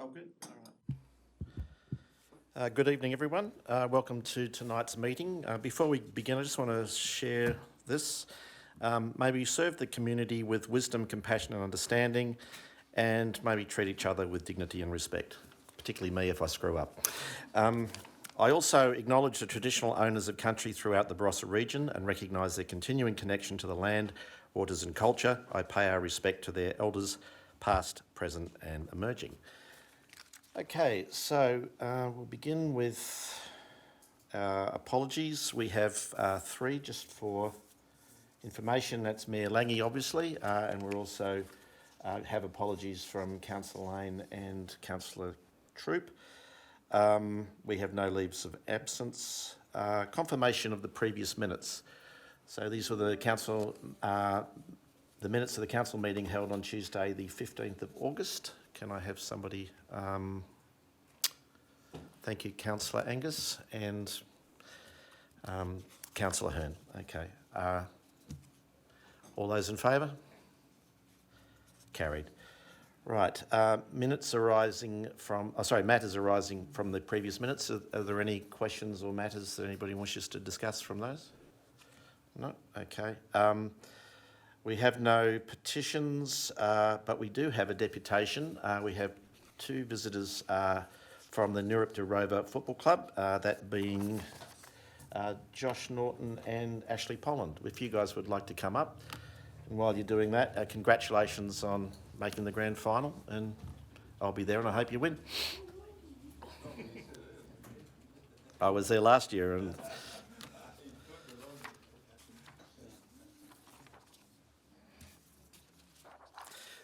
Oh, good. All right. Good evening, everyone. Welcome to tonight's meeting. Before we begin, I just want to share this. Maybe serve the community with wisdom, compassion and understanding, and maybe treat each other with dignity and respect, particularly me if I screw up. I also acknowledge the traditional owners of country throughout the Barossa region and recognise their continuing connection to the land, waters and culture. I pay our respect to their elders, past, present and emerging. Okay, so we'll begin with apologies. We have three just for information. That's Mayor Lange, obviously, and we'll also have apologies from Councillor Lane and Councillor Troop. We have no leaves of absence. Confirmation of the previous minutes. So these were the minutes of the council meeting held on Tuesday, the 15th of August. Can I have somebody? Thank you, Councillor Angus and Councillor Hearn. Okay. All those in favour? Carried. Right. Matters arising from the previous minutes. Are there any questions or matters that anybody wishes to discuss from those? No? Okay. We have no petitions, but we do have a deputation. We have two visitors from the Nuripta Rover Football Club, that being Josh Norton and Ashley Polland. If you guys would like to come up, and while you're doing that, congratulations on making the grand final, and I'll be there and I hope you win. I was there last year and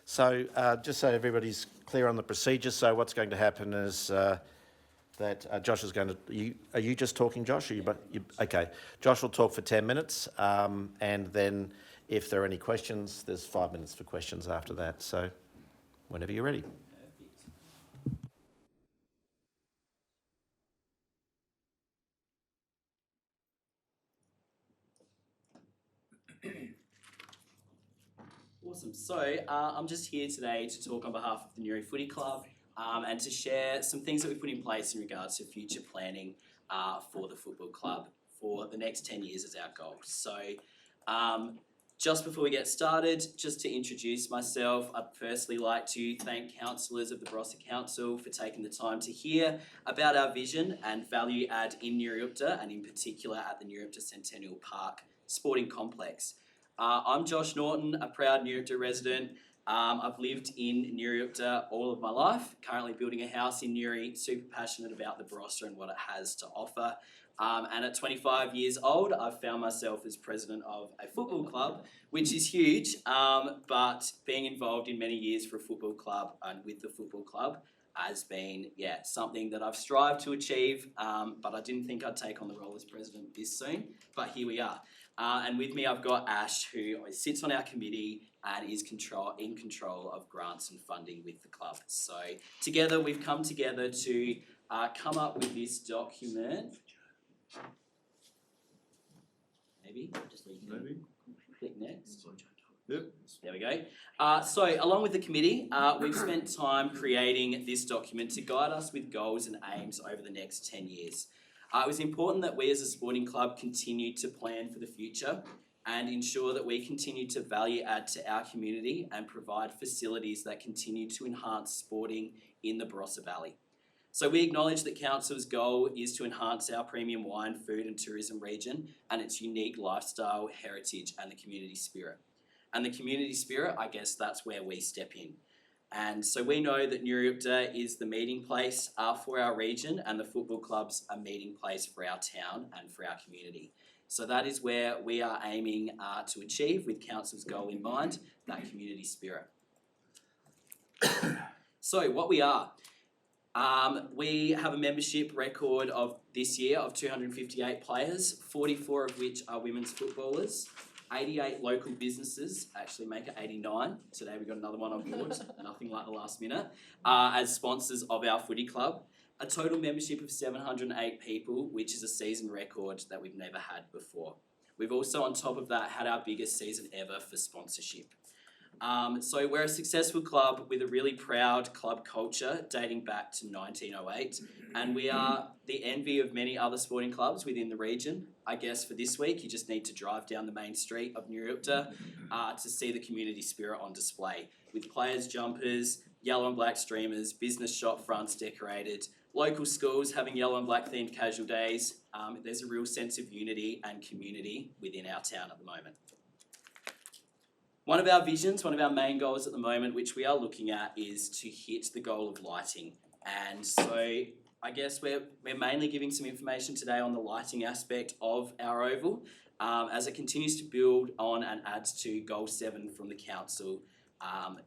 so just so everybody's clear on the procedure, so what's going to happen is that Josh is going to... Are you just talking, Josh? Okay. Josh will talk for 10 minutes and then if there are any questions, there's 5 minutes for questions after that. So whenever you're ready. Awesome. So I'm just here today to talk on behalf of the Newry Footy Club and to share some things that we've put in place in regards to future planning for the football club for the next 10 years as our goal. So just before we get started, just to introduce myself, I'd firstly like to thank councillors of the Barossa Council for taking the time to hear about our vision and value add in Nuripta, and in particular at the Nuripta Centennial Park Sporting Complex. I'm Josh Norton, a proud Nuripta resident. I've lived in Nuripta all of my life, currently building a house in Newry, super passionate about the Barossa and what it has to offer. And at 25 years old, I've found myself as president of a football club, which is huge, but being involved in many years for a football club and with the football club has been, something that I've strived to achieve, but I didn't think I'd take on the role as president this soon, but here we are. And with me, I've got Ash, who sits on our committee and is in control of grants and funding with the club. So together, we've come together to come up with this document. Maybe click next. Yep. There we go. So along with the committee, we've spent time creating this document to guide us with goals and aims over the next 10 years. It was important that we as a sporting club continue to plan for the future and ensure that we continue to value add to our community and provide facilities that continue to enhance sporting in the Barossa Valley. So we acknowledge that Council's goal is to enhance our premium wine, food and tourism region and its unique lifestyle, heritage and the community spirit. And the community spirit, I guess that's where we step in. And so we know that Nuripta is the meeting place for our region and the football club's a meeting place for our town and for our community. So that is where we are aiming to achieve with Council's goal in mind, that community spirit. So what we are. We have a membership record of this year of 258 players, 44 of which are women's footballers. 88 local businesses, actually make it 89. Today we got another one on board, nothing like the last minute, as sponsors of our footy club. A total membership of 708 people, which is a season record that we've never had before. We've also, on top of that, had our biggest season ever for sponsorship. So we're a successful club with a really proud club culture dating back to 1908, and we are the envy of many other sporting clubs within the region. I guess for this week, you just need to drive down the main street of New Yorkta to see the community spirit on display, with players' jumpers, yellow and black streamers, business shop fronts decorated, local schools having yellow and black themed casual days. There's a real sense of unity and community within our town at the moment. One of our visions, one of our main goals at the moment, which we are looking at, is to hit the goal of lighting. And so I guess we're mainly giving some information today on the lighting aspect of our oval as it continues to build on and adds to Goal 7 from the council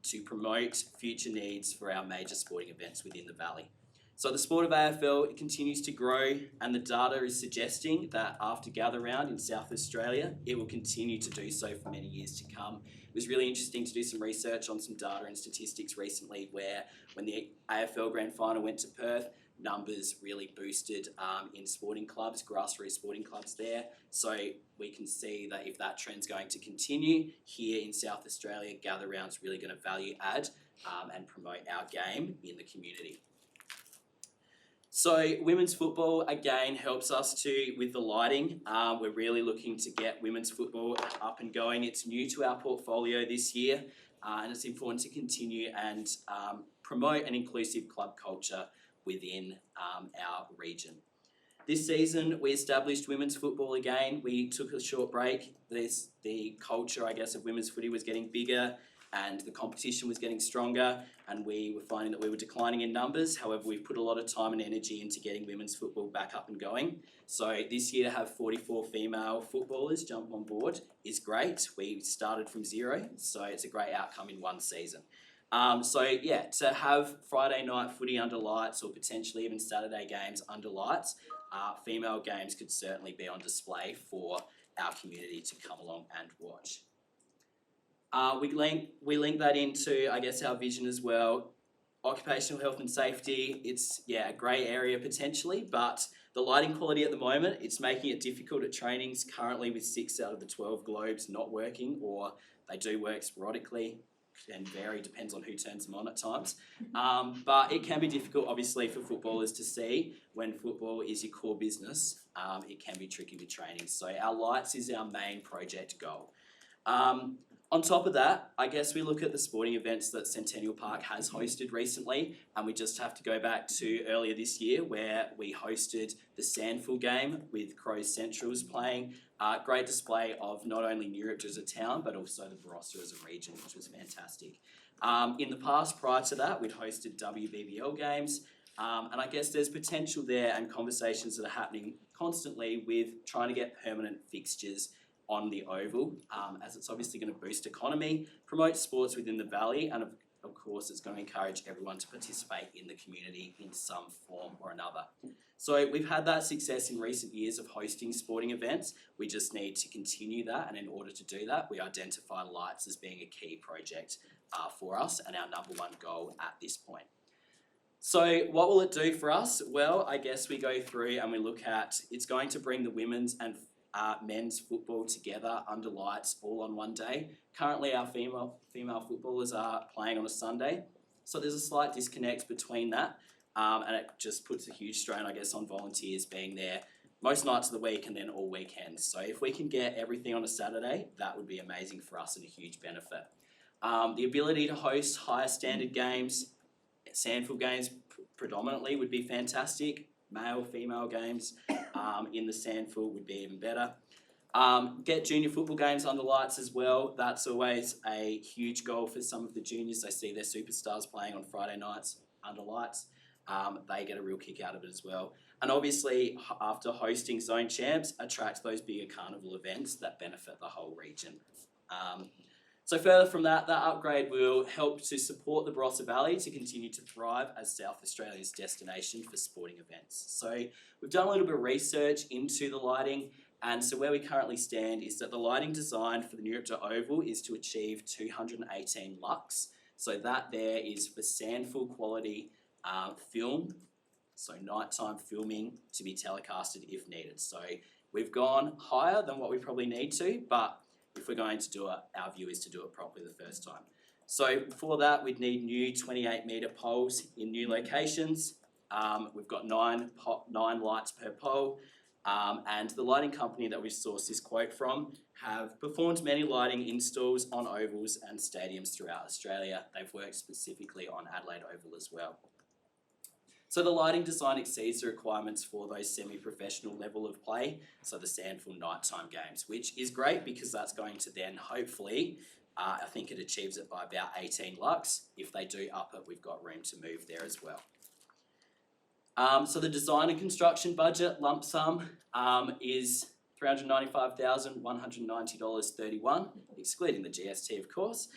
to promote future needs for our major sporting events within the Valley. So the sport of AFL continues to grow, and the data is suggesting that after Gather Round in South Australia, it will continue to do so for many years to come. It was really interesting to do some research on some data and statistics recently where when the AFL Grand Final went to Perth, numbers really boosted in sporting clubs, grassroots sporting clubs there. So we can see that if that trend's going to continue here in South Australia, Gather Round's really going to value add and promote our game in the community. So women's football again helps us with the lighting. We're really looking to get women's football up and going. It's new to our portfolio this year, and it's important to continue and promote an inclusive club culture within our region. This season, we established women's football again. We took a short break. The culture, I guess, of women's footy was getting bigger and the competition was getting stronger, and we were finding that we were declining in numbers. However, we've put a lot of time and energy into getting women's football back up and going. So this year to have 44 female footballers jump on board is great. We started from 0, so it's a great outcome in one season. To have Friday night footy under lights or potentially even Saturday games under lights, female games could certainly be on display for our community to come along and watch. We link that into, I guess, our vision as well. Occupational health and safety, it's a grey area potentially, but the lighting quality at the moment, it's making it difficult at trainings currently with 6 out of the 12 globes not working, or they do work sporadically and vary, depends on who turns them on at times. But it can be difficult obviously for footballers to see when football is your core business. It can be tricky with training. So our lights is our main project goal. On top of that, I guess we look at the sporting events that Centennial Park has hosted recently, and we just have to go back to earlier this year where we hosted the Sandful game with Crows Centrals playing. Great display of not only New York as a town, but also the Barossa as a region, which was fantastic. In the past, prior to that, we'd hosted WBBL games, and I guess there's potential there and conversations that are happening constantly with trying to get permanent fixtures on the oval, as it's obviously going to boost economy, promote sports within the valley, and of course it's going to encourage everyone to participate in the community in some form or another. So we've had that success in recent years of hosting sporting events. We just need to continue that, and in order to do that, we identify lights as being a key project for us and our number one goal at this point. So what will it do for us? Well, I guess we go through and we look at, it's going to bring the women's and men's football together under lights all on one day. Currently our female footballers are playing on a Sunday, so there's a slight disconnect between that, and it just puts a huge strain, I guess, on volunteers being there most nights of the week and then all weekends. So if we can get everything on a Saturday, that would be amazing for us and a huge benefit. The ability to host higher standard games, Sandful games predominantly would be fantastic. Male, female games in the Sandful would be even better. Get junior football games under lights as well. That's always a huge goal for some of the juniors. They see their superstars playing on Friday nights under lights. They get a real kick out of it as well. And obviously, after hosting Zone Champs, attracts those bigger carnival events that benefit the whole region. So further from that upgrade will help to support the Barossa Valley to continue to thrive as South Australia's destination for sporting events. So we've done a little bit of research into the lighting, and so where we currently stand is that the lighting design for the New York Oval is to achieve 218 lux. So that there is for Sandful quality film, so nighttime filming to be telecasted if needed. So we've gone higher than what we probably need to, but if we're going to do it, our view is to do it properly the first time. So for that, we'd need new 28-metre poles in new locations. We've got nine lights per pole, and the lighting company that we sourced this quote from have performed many lighting installs on ovals and stadiums throughout Australia. They've worked specifically on Adelaide Oval as well. So the lighting design exceeds the requirements for those semi-professional level of play, so the Sandful nighttime games, which is great because that's going to then hopefully, I think it achieves it by about 18 lux. If they do up it, we've got room to move there as well. So the design and construction budget lump sum is $395,190.31, excluding the GST of course.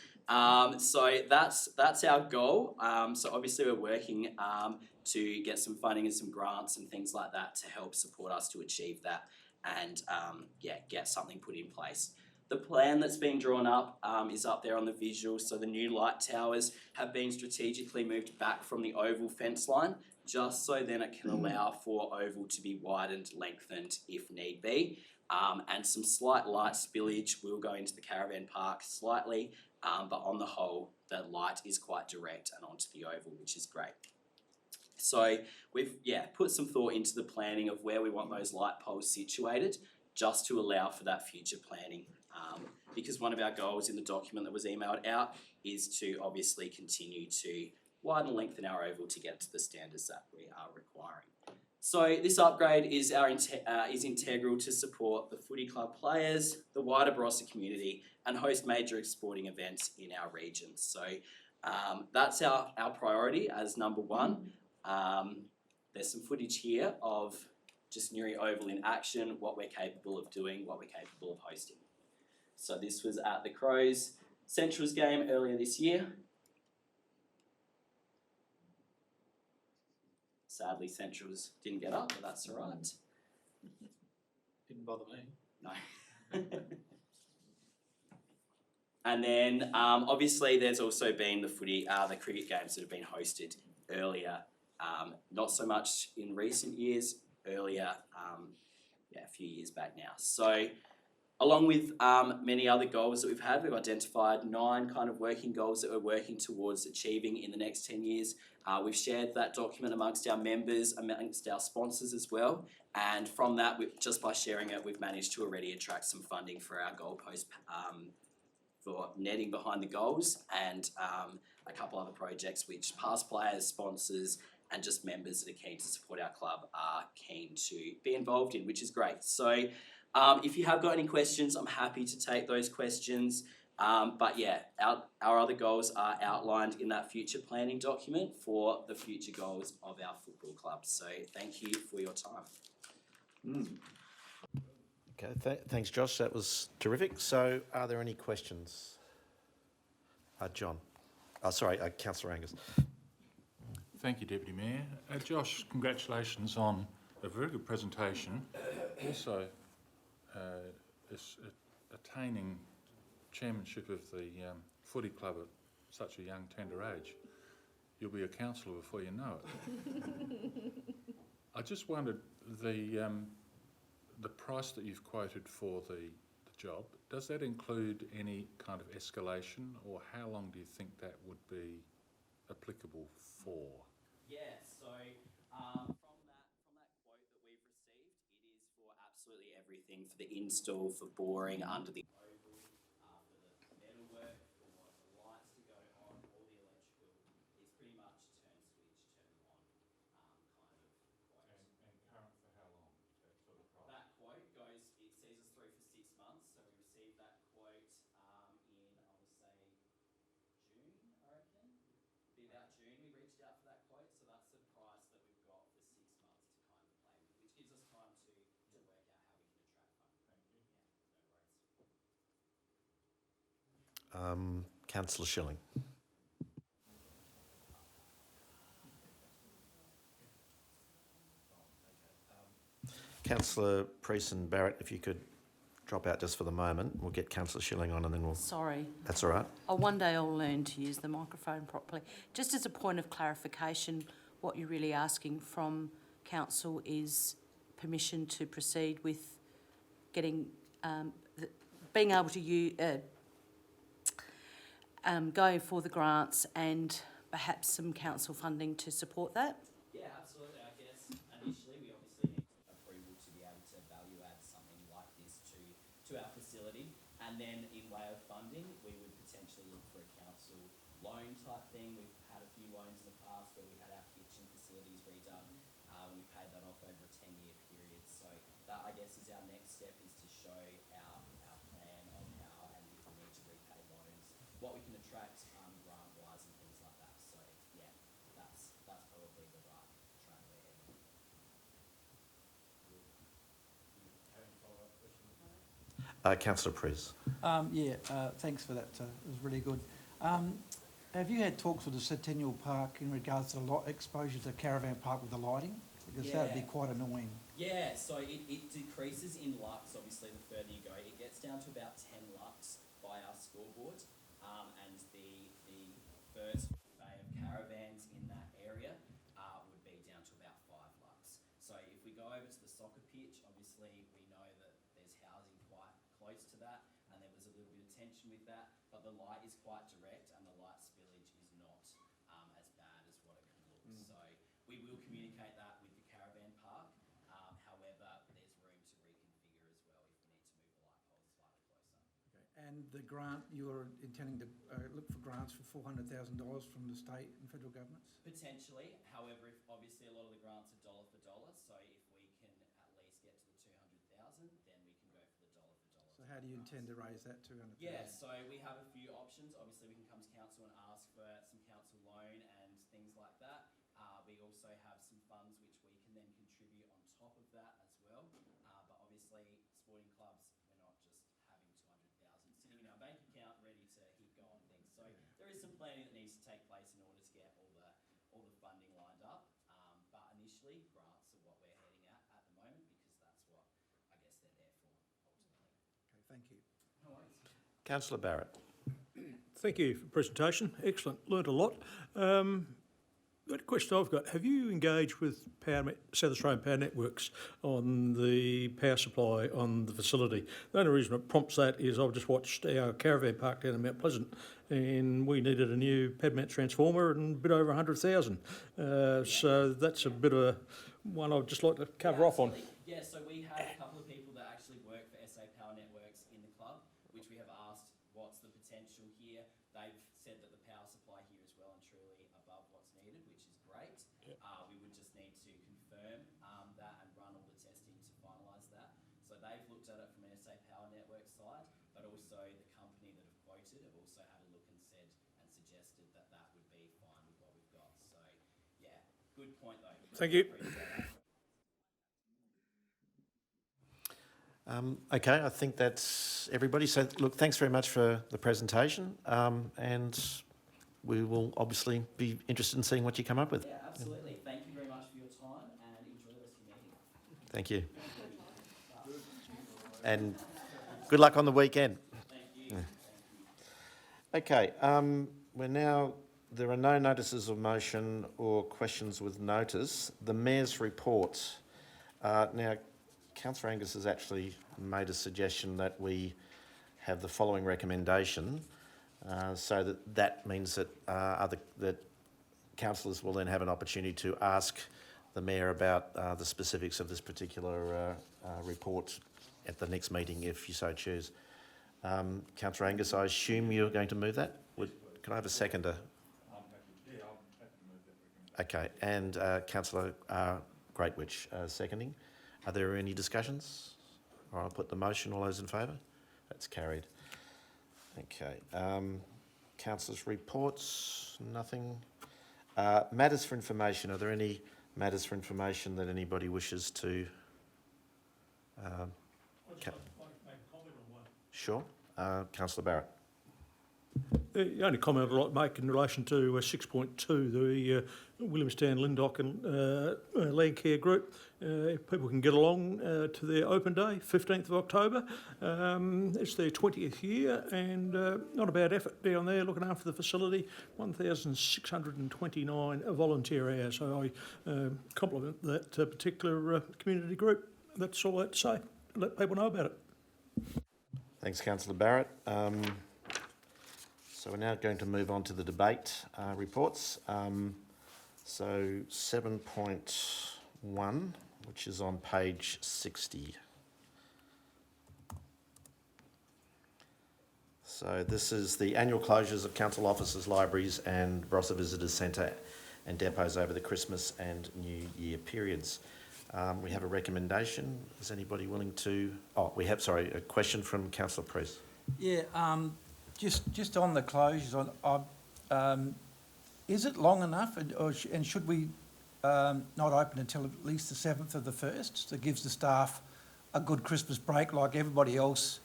So that's our goal. So obviously we're working to get some funding and some grants and things like that to help support us to achieve that and get something put in place. The plan that's been drawn up is up there on the visual. So the new light towers have been strategically moved back from the oval fence line, just so then it can allow for oval to be widened, lengthened if need be. And some slight light spillage will go into the caravan park slightly, but on the whole, the light is quite direct and onto the oval, which is great. So we've put some thought into the planning of where we want those light poles situated, just to allow for that future planning. Because one of our goals in the document that was emailed out is to obviously continue to widen and lengthen our oval to get to the standards that we are requiring. So this upgrade is integral to support the footy club players, the wider Barossa community, and host major sporting events in our region. So that's our priority as number one. There's some footage here of just Newry Oval in action, what we're capable of doing, what we're capable of hosting. So this was at the Crows Central's game earlier this year. Sadly, Centrals didn't get up, but that's all right. Didn't bother me. No. And then obviously there's also been the cricket games that have been hosted earlier. Not so much in recent years, earlier, a few years back now. So along with many other goals that we've had, we've identified 9 kind of working goals that we're working towards achieving in the next 10 years. We've shared that document amongst our members, amongst our sponsors as well. And from that, just by sharing it, we've managed to already attract some funding for our goalpost for netting behind the goals and a couple other projects which past players, sponsors, and just members that are keen to support our club are keen to be involved in, which is great. So if you have got any questions, I'm happy to take those questions. But our other goals are outlined in that future planning document for the future goals of our football club. So thank you for your time. Okay, thanks Josh, that was terrific. So are there any questions? John. Councillor Angus. Thank you, Deputy Mayor. Josh, congratulations on a very good presentation. Also, attaining chairmanship of the footy club at such a young, tender age. You'll be a councillor before you know it. I just wondered, the price that you've quoted for the job, does that include any kind of escalation, or how long do you think that would be applicable for? Yeah, so from that quote that we've received, it is for absolutely everything, for the install, for boring under the oval, for the metal work, for the lights to go on, all the electrical. It's pretty much turn switch, turn on kind of quote. And current for how long, that sort of price? That quote it sees us through for 6 months, so we received that quote in, I will say, June, I reckon. It'd be about June we reached out for that quote, so that's the price that we've got for 6 months to kind of play with, which gives us time to work out how we can attract funding. Thank you. Yeah, no worries. Councillor Schilling. Councillor Priest and Barrett, if you could drop out just for the moment. We'll get Councillor Schilling on and then we'll... Sorry. That's all right. One day I'll learn to use the microphone properly. Just as a point of clarification, what you're really asking from Council is permission to proceed with getting, being able to use, go for the grants and perhaps some council funding to support that? Yeah, absolutely. I guess initially we obviously need approval to be able to value add something like this to our facility, and then in way of funding, we would potentially look for a council loan type thing. We've had a few loans in the past where we had our kitchen facilities redone. We paid that off over a 10-year period. So that, I guess, is our next step, is to show our plan on how, and if we need to repay loans, what we can attract grant-wise and things like that. So yeah, that's probably the right track we're heading. Councillor Prez. Thanks for that. It was really good. Have you had talks with the Centennial Park in regards to the exposure to Caravan Park with the lighting? Because that would be quite annoying. Yeah, so it decreases in lux, obviously, the further you go. It gets down to about 10 lux by our scoreboard, and the first bay of caravans in that area would be down to about 5 lux. So if we go over to the soccer pitch, obviously we know that there's housing quite close to that, and there was a little bit of tension with that, but the light is quite direct, and the light spillage is not as bad as what it can look. So we will communicate that with the caravan park. However, there's room to reconfigure as well if we need to move the light poles slightly closer. Okay. And the grant, you're intending to look for grants for $400,000 from the state and federal governments? Potentially, however, if obviously a lot of the grants are dollar for dollar, so if we can at least get to the 200,000, then we can go for the dollar for dollar. So how do you intend to raise that 200,000? Yeah, so we have a few options. Obviously, we can come to council and ask for some council loan and things like that. We also have some funds which we can then contribute on top of that as well. But obviously, sporting clubs, we're not just having 200,000 sitting in our bank account ready to hit go on things. So there is some planning that needs to take place in order to get all the funding lined up. But initially, grants are what we're heading at the moment, because that's what I guess they're there for ultimately. Okay, thank you. No worries. Councillor Barrett. Thank you for the presentation. Excellent. Learned a lot. The question I've got, have you engaged with South Australian Power Networks on the power supply on the facility? The only reason it prompts that is I've just watched our caravan park down in Mount Pleasant, and we needed a new pad-mount transformer and a bit over 100,000. So that's a bit of a one I'd just like to cover off on. Absolutely. Yeah, so we have a couple of people that actually work for SA Power Networks in the club, which we have asked what's the potential here. They've said that the power supply here is well and truly above what's needed, which is great. Yep. We would just need to confirm that and run all the testing to finalise that. So they've looked at it from an SA Power Network side, but also the company that have quoted have also had a look and said and suggested that that would be fine with what we've got. So yeah, good point though. Thank you. Okay, I think that's everybody. So, look, thanks very much for the presentation, and we will obviously be interested in seeing what you come up with. Yeah, absolutely. Thank you very much for your time, and enjoy the rest of your meeting. Thank you. And good luck on the weekend. Thank you. Okay, there are no notices of motion or questions with notice. The Mayor's report. Now, Councillor Angus has actually made a suggestion that we have the following recommendation, so that means that that councillors will then have an opportunity to ask the Mayor about the specifics of this particular report at the next meeting, if you so choose. Councillor Angus, I assume you're going to move that? Can I have a seconder? I'm happy to move that recommendation. Okay, and Councillor Greatwich seconding. Are there any discussions? Or I'll put the motion. All those in favour? That's carried. Okay. Councillors' reports? Nothing. Matters for information. Are there any matters for information that anybody wishes to? I'd just like to make a comment on one. Sure. Councillor Barrett. The only comment I'd like to make in relation to 6.2, the Williamstown, Lyndock and Land Care Group, if people can get along to their open day, 15th of October. It's their 20th year, and not a bad effort down there looking after the facility, 1,629 volunteer hours. So I compliment that particular community group. That's all I have to say. Let people know about it. Thanks, Councillor Barrett. So we're now going to move on to the debate reports. So 7.1, which is on page 60. So this is the annual closures of council offices, libraries and Barossa Visitors Centre and depots over the Christmas and New Year periods. We have a recommendation. Is anybody willing to... Oh, we have, sorry, a question from Councillor Priest. Yeah, just on the closures, is it long enough, and should we not open until at least the 7th of the 1st? That gives the staff a good Christmas break, like everybody else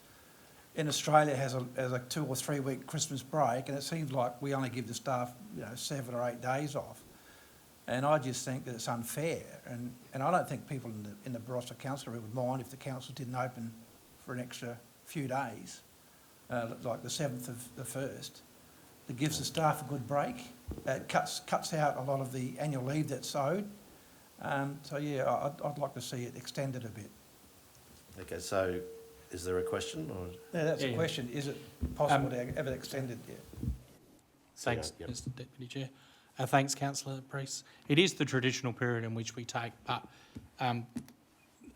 in Australia has a 2 or 3 week Christmas break, and it seems like we only give the staff 7 or 8 days off. And I just think that it's unfair, and I don't think people in the Barossa Council would mind if the council didn't open for an extra few days, like the 7th of the 1st. It gives the staff a good break. It cuts out a lot of the annual leave that's owed. So yeah, I'd like to see it extended a bit. Okay, so is there a question or? Yeah, that's a question. Is it possible to have it extended? Yeah. Thanks, Yeah, Mr Deputy Chair. Thanks, Councillor Priest. It is the traditional period in which we take, but I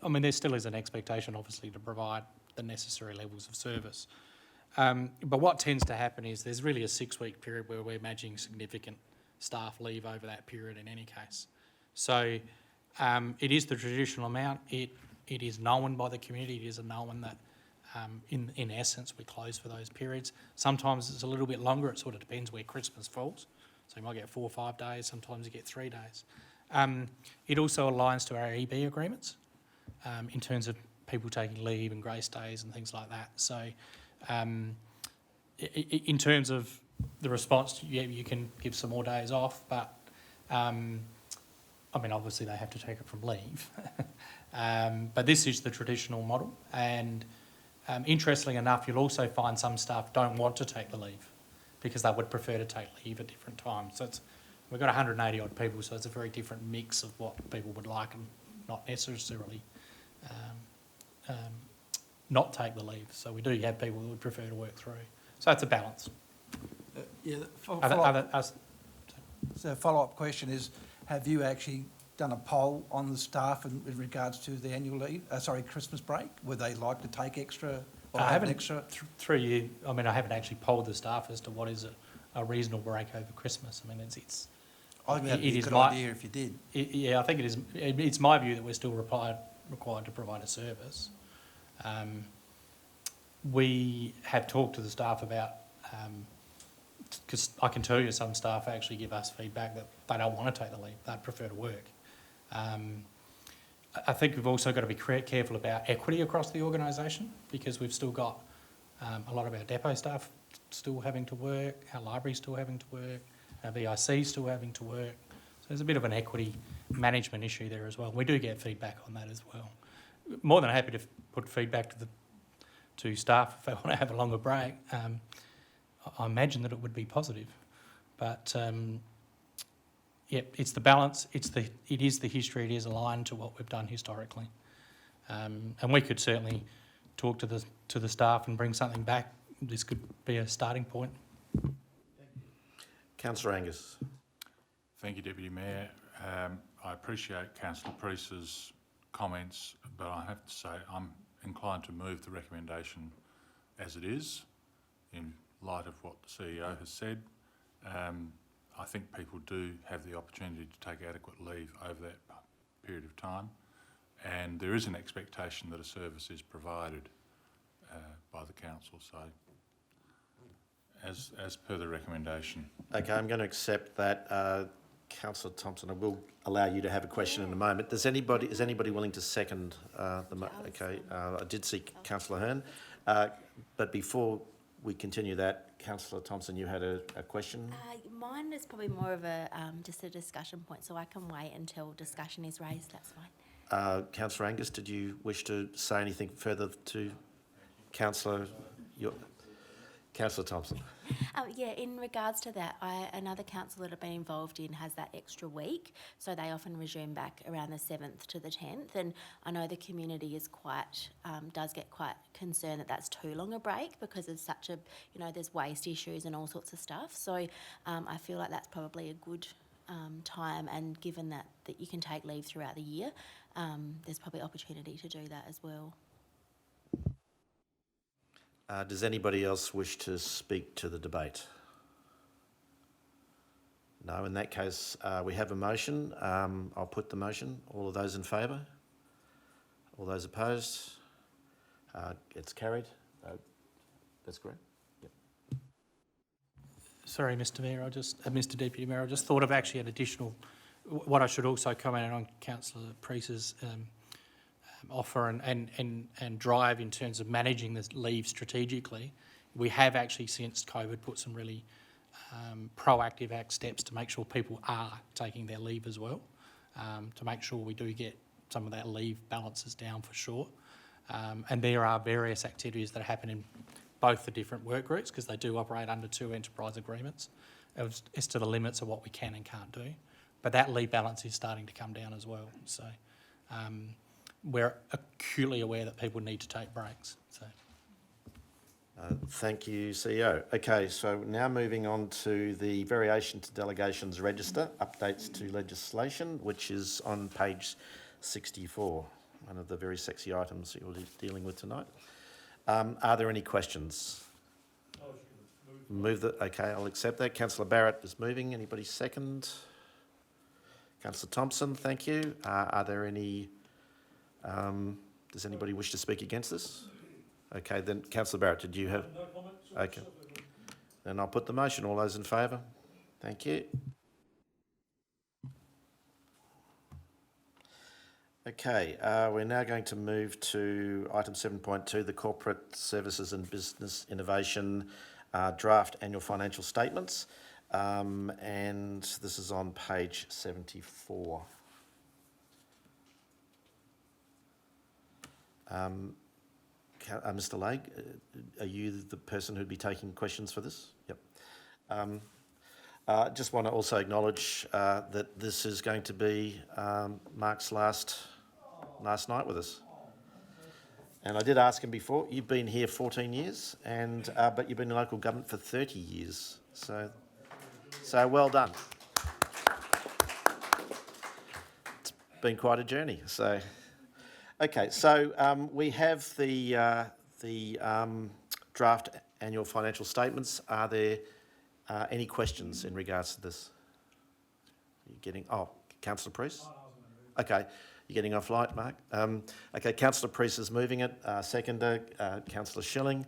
mean, there still is an expectation, obviously, to provide the necessary levels of service. But what tends to happen is there's really a 6-week period where we're managing significant staff leave over that period in any case. So it is the traditional amount. It is known by the community. It is known that in essence we close for those periods. Sometimes it's a little bit longer. It sort of depends where Christmas falls. So you might get 4 or 5 days. Sometimes you get 3 days. It also aligns to our EB agreements in terms of people taking leave and grace days and things like that. So in terms of the response, yeah, you can give some more days off, but I mean, obviously they have to take it from leave. But this is the traditional model, and interestingly enough, you'll also find some staff don't want to take the leave because they would prefer to take leave at different times. So we've got 180 odd people, so it's a very different mix of what people would like and not necessarily not take the leave. So we do have people who would prefer to work through. So it's a balance. So follow-up question is, have you actually done a poll on the staff in regards to the annual leave, Christmas break? Would they like to take extra or have an extra? Through you, I mean, I haven't actually polled the staff as to what is a reasonable break over Christmas. I mean, it's I think that'd be a good idea if you did. Yeah, I think it is. It's my view that we're still required to provide a service. We have talked to the staff about, because I can tell you some staff actually give us feedback that they don't want to take the leave, they'd prefer to work. I think we've also got to be careful about equity across the organisation, because we've still got a lot of our depot staff still having to work, our library's still having to work, our VIC's still having to work. So there's a bit of an equity management issue there as well. We do get feedback on that as well. More than happy to put feedback to staff if they want to have a longer break. I imagine that it would be positive, but yeah, it's the balance. It is the history. It is aligned to what we've done historically, and we could certainly talk to the staff and bring something back. This could be a starting point. Councillor Angus. Thank you, Deputy Mayor. I appreciate Councillor Priest's comments, but I have to say I'm inclined to move the recommendation as it is in light of what the CEO has said. I think people do have the opportunity to take adequate leave over that period of time, and there is an expectation that a service is provided by the council. So as per the recommendation. Okay, I'm going to accept that. Councillor Thompson, I will allow you to have a question in a moment. Is anybody willing to second okay, I did see Councillor Hearn. But before we continue that, Councillor Thompson, you had a question? Mine is probably more of a just a discussion point, so I can wait until discussion is raised, that's fine. Councillor Angus, did you wish to say anything further to Councillor? Councillor Thompson. Yeah, in regards to that, another council that I've been involved in has that extra week, so they often resume back around the 7th to the 10th, and I know the community is quite, does get quite concerned that that's too long a break because there's such a, there's waste issues and all sorts of stuff, so I feel like that's probably a good time, and given that you can take leave throughout the year, there's probably opportunity to do that as well. Does anybody else wish to speak to the debate? No, in that case, we have a motion. I'll put the motion. All of those in favour? All those opposed? It's carried. That's correct? Yep. Sorry, Mr Mayor, Mr Deputy Mayor, I just thought of actually an additional, what I should also comment on Councillor Priest's offer and drive in terms of managing the leave strategically. We have actually, since COVID, put some really proactive steps to make sure people are taking their leave as well, to make sure we do get some of that leave balances down for sure. And there are various activities that happen in both the different work groups because they do operate under 2 enterprise agreements as to the limits of what we can and can't do. But that leave balance is starting to come down as well. So we're acutely aware that people need to take breaks. So. Thank you, CEO. Okay, so now moving on to the variation to delegations register, updates to legislation, which is on page 64, one of the very sexy items that you're dealing with tonight. Are there any questions? Okay, I'll accept that. Councillor Barrett is moving. Anybody second? Councillor Thompson, thank you. Are there any... does anybody wish to speak against this? Okay, then Councillor Barrett, did you have... No comments. Okay. Then I'll put the motion. All those in favour? Thank you. Okay, we're now going to move to item 7.2, the Corporate Services and Business Innovation Draft Annual Financial Statements. And this is on page 74. Mr. Legge, are you the person who'd be taking questions for this? Yep. Just want to also acknowledge that this is going to be Mark's last night with us. And I did ask him before, you've been here 14 years, but you've been in local government for 30 years. So well done. It's been quite a journey. So, okay, so we have the draft annual financial statements. Are there any questions in regards to this? Are you getting... Oh, Councillor Priest? Okay, you're getting off light, Mark. Okay, Councillor Priest is moving it. Seconder, Councillor Schilling.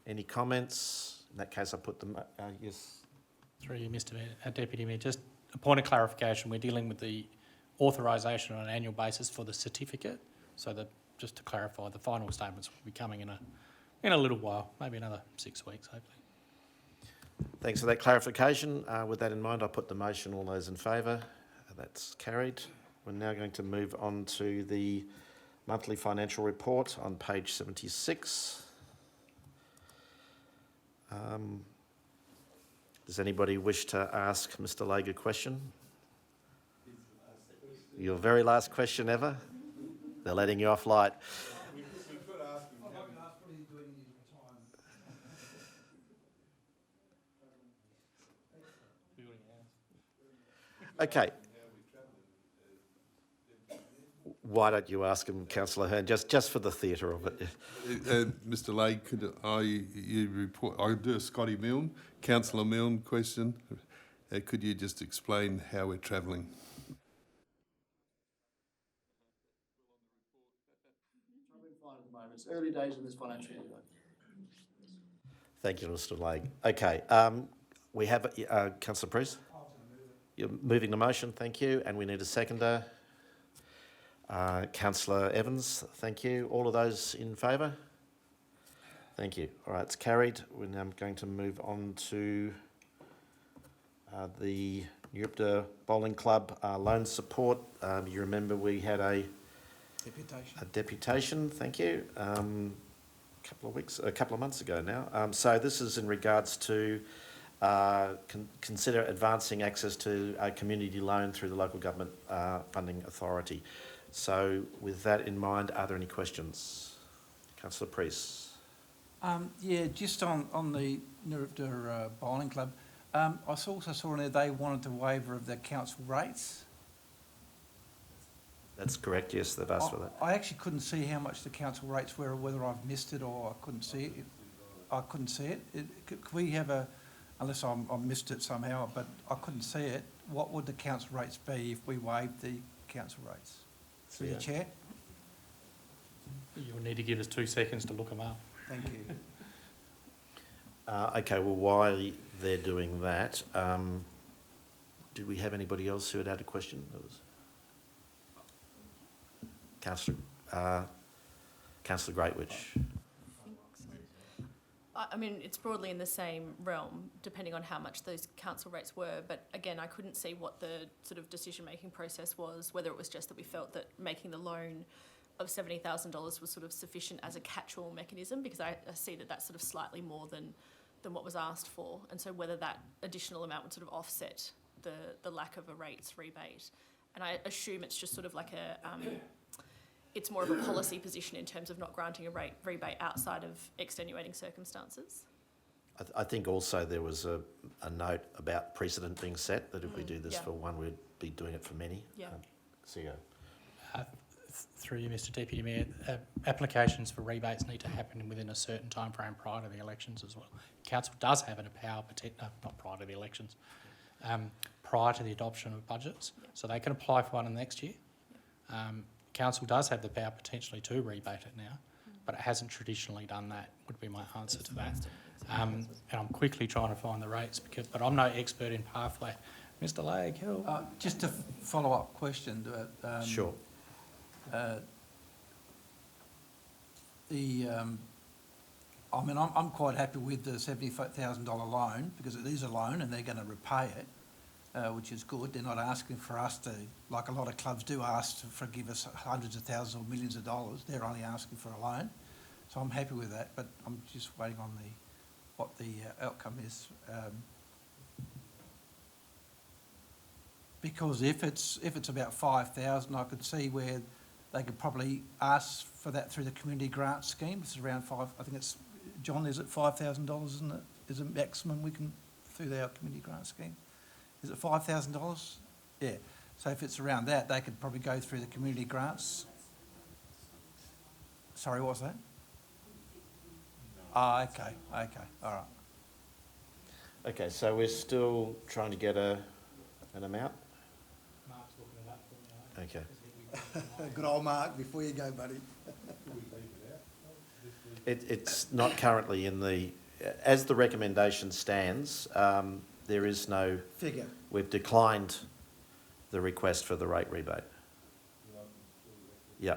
Any comments? In that case, I put them... yes. Through you, Mr Mayor, Deputy Mayor, just a point of clarification. We're dealing with the authorisation on an annual basis for the certificate. So just to clarify, the final statements will be coming in a little while, maybe another 6 weeks, hopefully. Thanks for that clarification. With that in mind, I'll put the motion. All those in favour? That's carried. We're now going to move on to the monthly financial report on page 76. Does anybody wish to ask Mr. Legge a question? Your very last question ever? They're letting you off light. Okay. Why don't you ask him, Councillor Hearn, just for the theatre of it? Mr. Legge, could you report? I'll do a Scotty Milne, Councillor Milne question. Could you just explain how we're travelling? Fine at the moment. It's early days in this financial year. Thank you, Mr. Legge. Okay, we have Councillor Priest. You're moving the motion, thank you, and we need a seconder. Councillor Evans, thank you. All of those in favour? Thank you. All right, it's carried. We're now going to move on to the Newpta Bowling Club loan support. You remember we had a deputation, thank you. a couple of months ago now. So this is in regards to consider advancing access to a community loan through the local government funding authority. So with that in mind, are there any questions? Councillor Priest. Yeah, just on the Nuripta Bowling Club, I also saw in there they wanted a waiver of the council rates. That's correct, yes, they've asked for that. I actually couldn't see how much the council rates were, or whether I've missed it or I couldn't see it. I couldn't see it. Could we have a, unless I missed it somehow, but I couldn't see it, what would the council rates be if we waived the council rates? Through the chair? You'll need to give us 2 seconds to look them up. Thank you. Okay, well, while they're doing that, did we have anybody else who had a question? That was Councillor Greatwich. I mean, it's broadly in the same realm, depending on how much those council rates were. But again, I couldn't see what the sort of decision-making process was, whether it was just that we felt that making the loan of $70,000 was sort of sufficient as a catch-all mechanism, because I see that that's sort of slightly more than what was asked for. And so whether that additional amount would sort of offset the lack of a rates rebate. And I assume it's just sort of like it's more of a policy position in terms of not granting a rate rebate outside of extenuating circumstances. I think also there was a note about precedent being set, that if we do this yeah. for one, we'd be doing it for many. Yeah. CEO. Through you, Mr Deputy Mayor, applications for rebates need to happen within a certain timeframe prior to the elections as well. Council does have a power, not prior to the elections, prior to the adoption of budgets, so they can apply for one in the next year. Council does have the power potentially to rebate it now, but it hasn't traditionally done that, would be my answer to that. And I'm quickly trying to find the rates, but I'm no expert in pathway. Mr Legg, help. Just a follow-up question. Sure. I mean, I'm quite happy with the $70,000 loan, because it is a loan and they're going to repay it, which is good. They're not asking for us to, like a lot of clubs do ask to forgive us hundreds of thousands or millions of dollars. They're only asking for a loan. So I'm happy with that, but I'm just waiting on what the outcome is. Because if it's about 5,000, I could see where they could probably ask for that through the community grant scheme. It's around I think it's, John, is it $5,000, isn't it? Is it maximum we can, through our community grant scheme? Is it $5,000? Yeah. So if it's around that, they could probably go through the community grants. Sorry, what was that? Okay, all right. Okay, so we're still trying to get an amount? Mark's looking it up for me. Okay. Good old Mark, before you go, buddy. It's not currently in the, as the recommendation stands, there is no Figure. We've declined the request for the rate rebate. Yeah.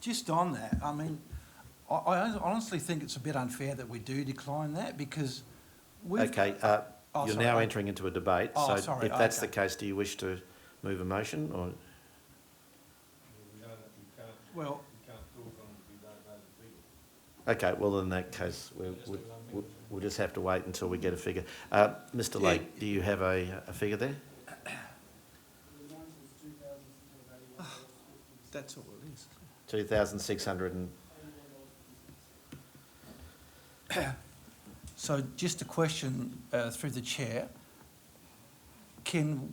Just on that, I mean, I honestly think it's a bit unfair that we do decline that, because we've... Okay, you're now entering into a debate, Oh, so sorry, if that's okay. the case, do you wish to move a motion, or? Well, Okay, well, in that case, we'll just have to wait until we get a figure. Mr Yeah. Lake, do you have a figure there? that's all it is. 2,600 and... So just a question through the chair. Can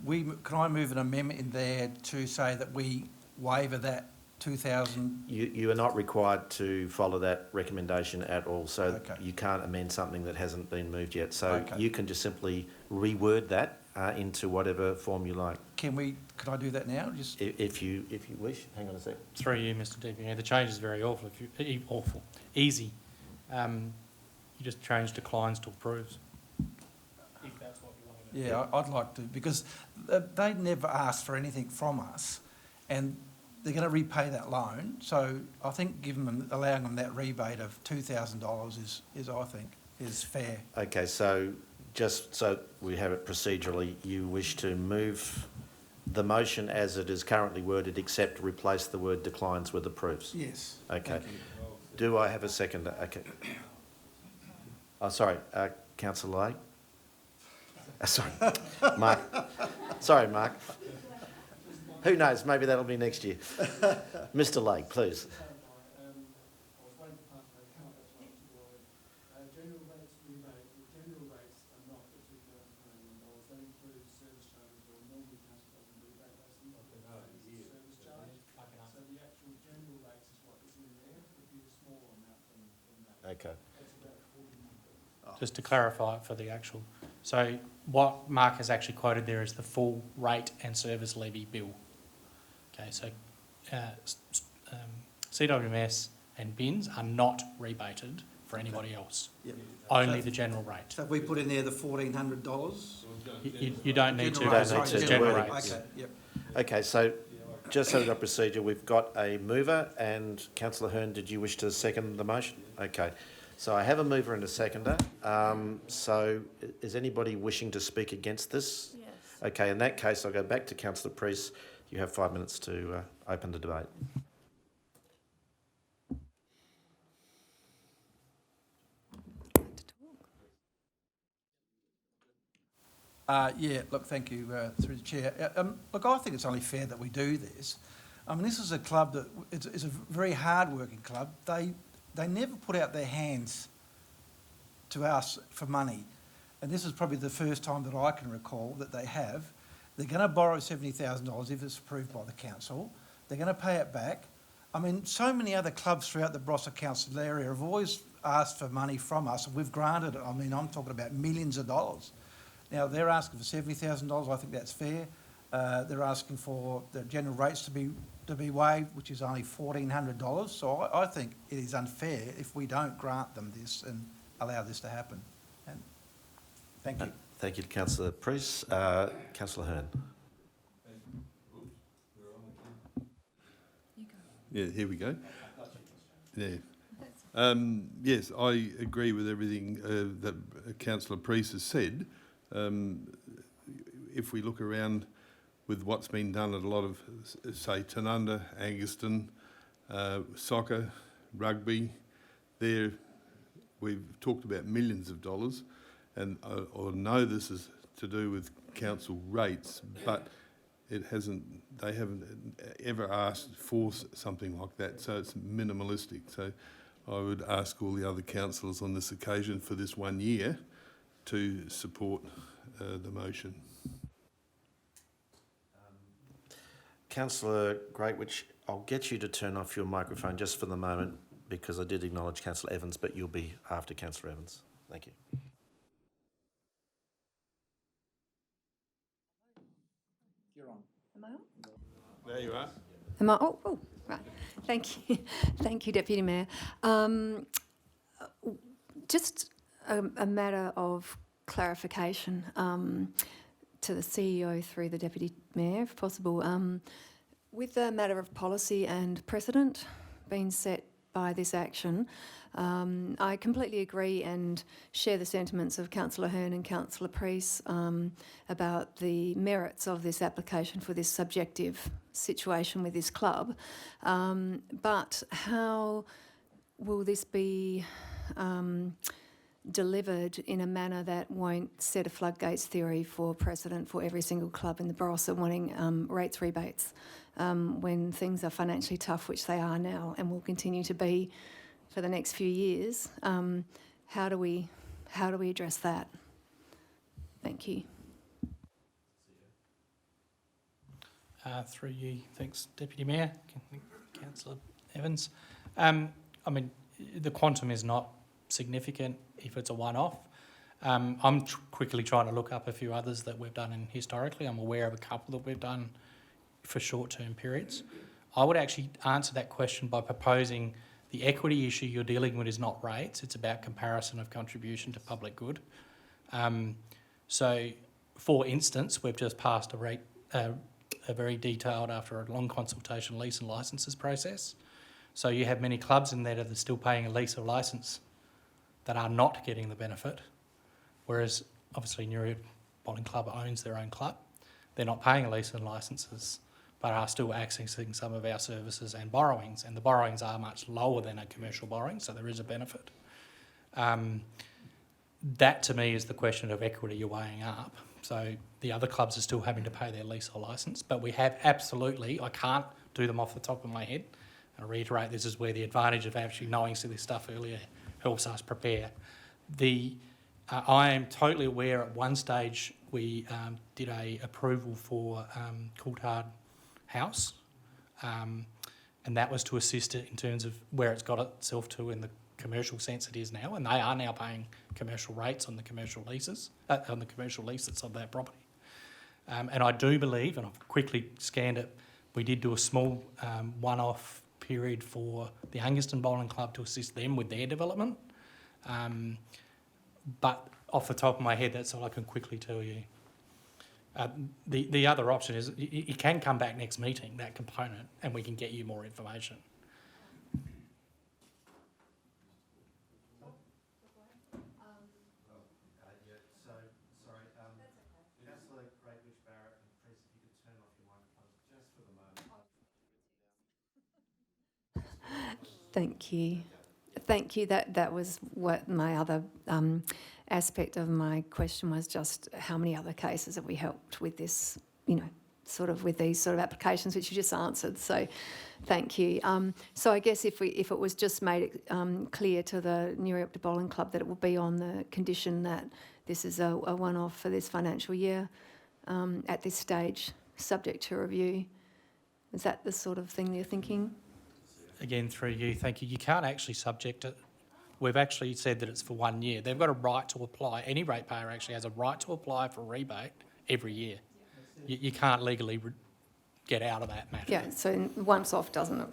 I move an amendment in there to say that we waiver that 2,000? You are not required to follow that recommendation at all, so Okay. you can't amend something that hasn't been moved yet. So Okay. you can just simply reword that into whatever form you like. Could I do that now? Just If you wish. Hang on a sec. Through you, Mr Deputy Mayor, the change is very awful. Easy. You just change declines to approves. If that's what you want to do. yeah, I'd like to, because they never asked for anything from us, and they're going to repay that loan. So I think allowing them that rebate of $2,000 is I think is fair. Okay, so just so we have it procedurally, you wish to move the motion as it is currently worded, except replace the word declines with approves? Yes. Okay. Thank you. Do I have a seconder? Okay. Oh, sorry, councillor Lake. Sorry, Mark. Sorry, Mark. Who knows, maybe that'll be next year. Mr Lake, please. General rates rebate, the general rates are not the $2,000, that includes service charges, or normally council doesn't do that, that's not the service charge. So the actual general rates is what is in there, would be a smaller amount than that. Okay. That's about $40. Just to clarify it for the actual, so what Mark has actually quoted there is the full rate and service levy bill. Okay, so CWMS and bins are not rebated for anybody else, Yep. only the general rate. So if we put in there the $1,400? You don't need to, You don't because need it's to. the general Wording. rates. Okay, yep. Okay, so just so we've got procedure, we've got a mover, and councillor Hearn, did you wish to second the motion? Okay, so I have a mover and a seconder. So is anybody wishing to speak against this? Yes. Okay, in that case, I'll go back to councillor Priest. You have 5 minutes to open the debate. Yeah, look, thank you, through the chair. Look, I think it's only fair that we do this. I mean, this is a club that is a very hard-working club. They never put out their hands to us for money, and this is probably the first time that I can recall that they have. They're going to borrow $70,000 if it's approved by the council. They're going to pay it back. I mean, so many other clubs throughout the Barossa council area have always asked for money from us, and we've granted it. I mean, I'm talking about millions of dollars. Now, they're asking for $70,000. I think that's fair. They're asking for the general rates to be waived, which is only $1,400. So I think it is unfair if we don't grant them this and allow this to happen. And thank you. Thank you to councillor Priest. Councillor Hearn. Yeah, here we go. Yeah. Yes, I agree with everything that Councillor Priest has said. If we look around with what's been done at a lot of, say, Tanunda, Anguston, soccer, rugby, there we've talked about millions of dollars, and I know this is to do with council rates, but they haven't ever asked for something like that, so it's minimalistic. So I would ask all the other councillors on this occasion for this 1 year to support the motion. Councillor Greatwich, I'll get you to turn off your microphone just for the moment, because I did acknowledge Councillor Evans, but you'll be after Councillor Evans. Thank you. You're on. Am I on? There you are. Am I? Oh, right. Thank you. Thank you, Deputy Mayor. Just a matter of clarification to the CEO through the Deputy Mayor, if possible. With the matter of policy and precedent being set by this action, I completely agree and share the sentiments of Councillor Hearn and Councillor Priest about the merits of this application for this subjective situation with this club. But how will this be delivered in a manner that won't set a floodgates theory for precedent for every single club in the Barossa wanting rates rebates when things are financially tough, which they are now and will continue to be for the next few years? How do we address that? Thank you. Through you, thanks, Deputy Mayor, Councillor Evans. I mean, the quantum is not significant if it's a one-off. I'm quickly trying to look up a few others that we've done historically. I'm aware of a couple that we've done for short-term periods. I would actually answer that question by proposing the equity issue you're dealing with is not rates, it's about comparison of contribution to public good. So, for instance, we've just passed a very detailed, after a long consultation, lease and licences process. So you have many clubs in there that are still paying a lease or licence that are not getting the benefit, whereas obviously Newry Bowling Club owns their own club. they're not paying lease and licences, but are still accessing some of our services and borrowings, and the borrowings are much lower than a commercial borrowing, so there is a benefit. That to me is the question of equity you're weighing up. So the other clubs are still having to pay their lease or licence, but we have absolutely, I can't do them off the top of my head. I reiterate, this is where the advantage of actually knowing some of this stuff earlier helps us prepare. I am totally aware at one stage we did a approval for Coulthard House, and that was to assist it in terms of where it's got itself to in the commercial sense it is now, and they are now paying commercial rates on the commercial leases, on the commercial leases of that property. And I do believe, and I've quickly scanned it, we did do a small one-off period for the Angaston Bowling Club to assist them with their development. But off the top of my head, that's all I can quickly tell you. The other option is you can come back next meeting, that component, and we can get you more information. Thank you. Thank you. That was what my other aspect of my question was, just how many other cases have we helped with this, sort of with these sort of applications, which you just answered. So thank you. So I guess if it was just made clear to the New York Bowling Club that it will be on the condition that this is a one-off for this financial year at this stage, subject to review. Is that the sort of thing you're thinking? Again, through you, thank you. You can't actually subject it. We've actually said that it's for 1 year. They've got a right to apply. Any ratepayer actually has a right to apply for a rebate every year. You can't legally get out of that matter. Yeah, so once off doesn't...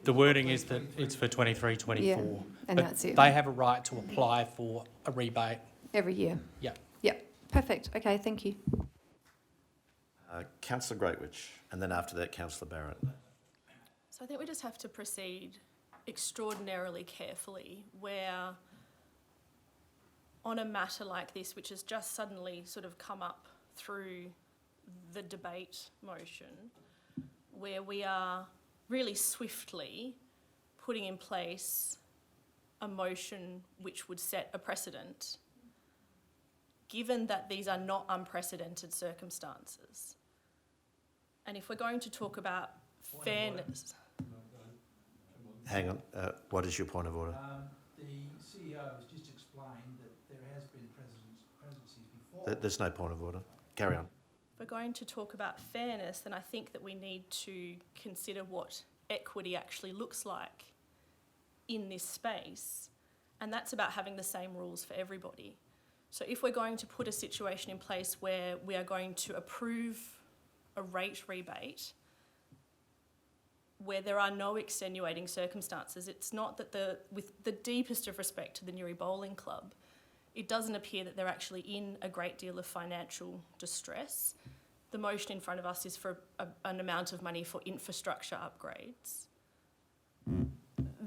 The wording is that it's for 23-24. Yeah, and but that's it. They have a right to apply for a rebate. Every year? Yeah. Yeah, perfect. Okay, thank you. Councillor Greatwich, and then after that, Councillor Barrett. So I think we just have to proceed extraordinarily carefully where on a matter like this, which has just suddenly sort of come up through the debate motion, where we are really swiftly putting in place a motion which would set a precedent, given that these are not unprecedented circumstances. And if we're going to talk about fairness... Hang on, what is your point of order? The CEO has just explained that there has been presidencies before. There's no point of order. Carry on. If we're going to talk about fairness, then I think that we need to consider what equity actually looks like in this space, and that's about having the same rules for everybody. So if we're going to put a situation in place where we are going to approve a rate rebate where there are no extenuating circumstances, it's not that with the deepest of respect to the Newry Bowling Club, it doesn't appear that they're actually in a great deal of financial distress. The motion in front of us is for an amount of money for infrastructure upgrades.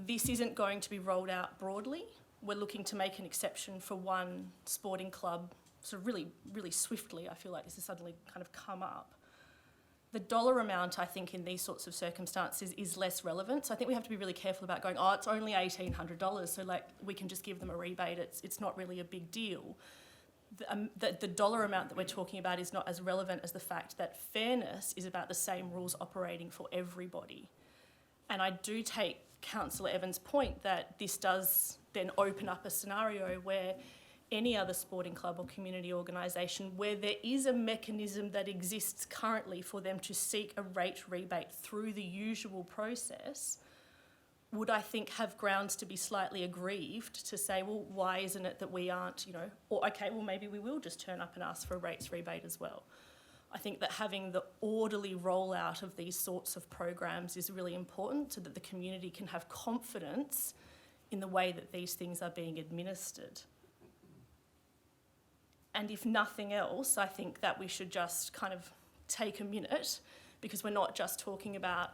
This isn't going to be rolled out broadly. We're looking to make an exception for one sporting club, so really, really swiftly. I feel like this has suddenly kind of come up. The dollar amount, I think, in these sorts of circumstances is less relevant. So I think we have to be really careful about going, it's only $1,800, so we can just give them a rebate. It's not really a big deal. The dollar amount that we're talking about is not as relevant as the fact that fairness is about the same rules operating for everybody. And I do take Councillor Evans' point that this does then open up a scenario where any other sporting club or community organisation where there is a mechanism that exists currently for them to seek a rate rebate through the usual process would, I think, have grounds to be slightly aggrieved to say, well, why isn't it that we aren't, or okay, well, maybe we will just turn up and ask for a rates rebate as well. I think that having the orderly rollout of these sorts of programs is really important so that the community can have confidence in the way that these things are being administered. And if nothing else, I think that we should just kind of take a minute, because we're not just talking about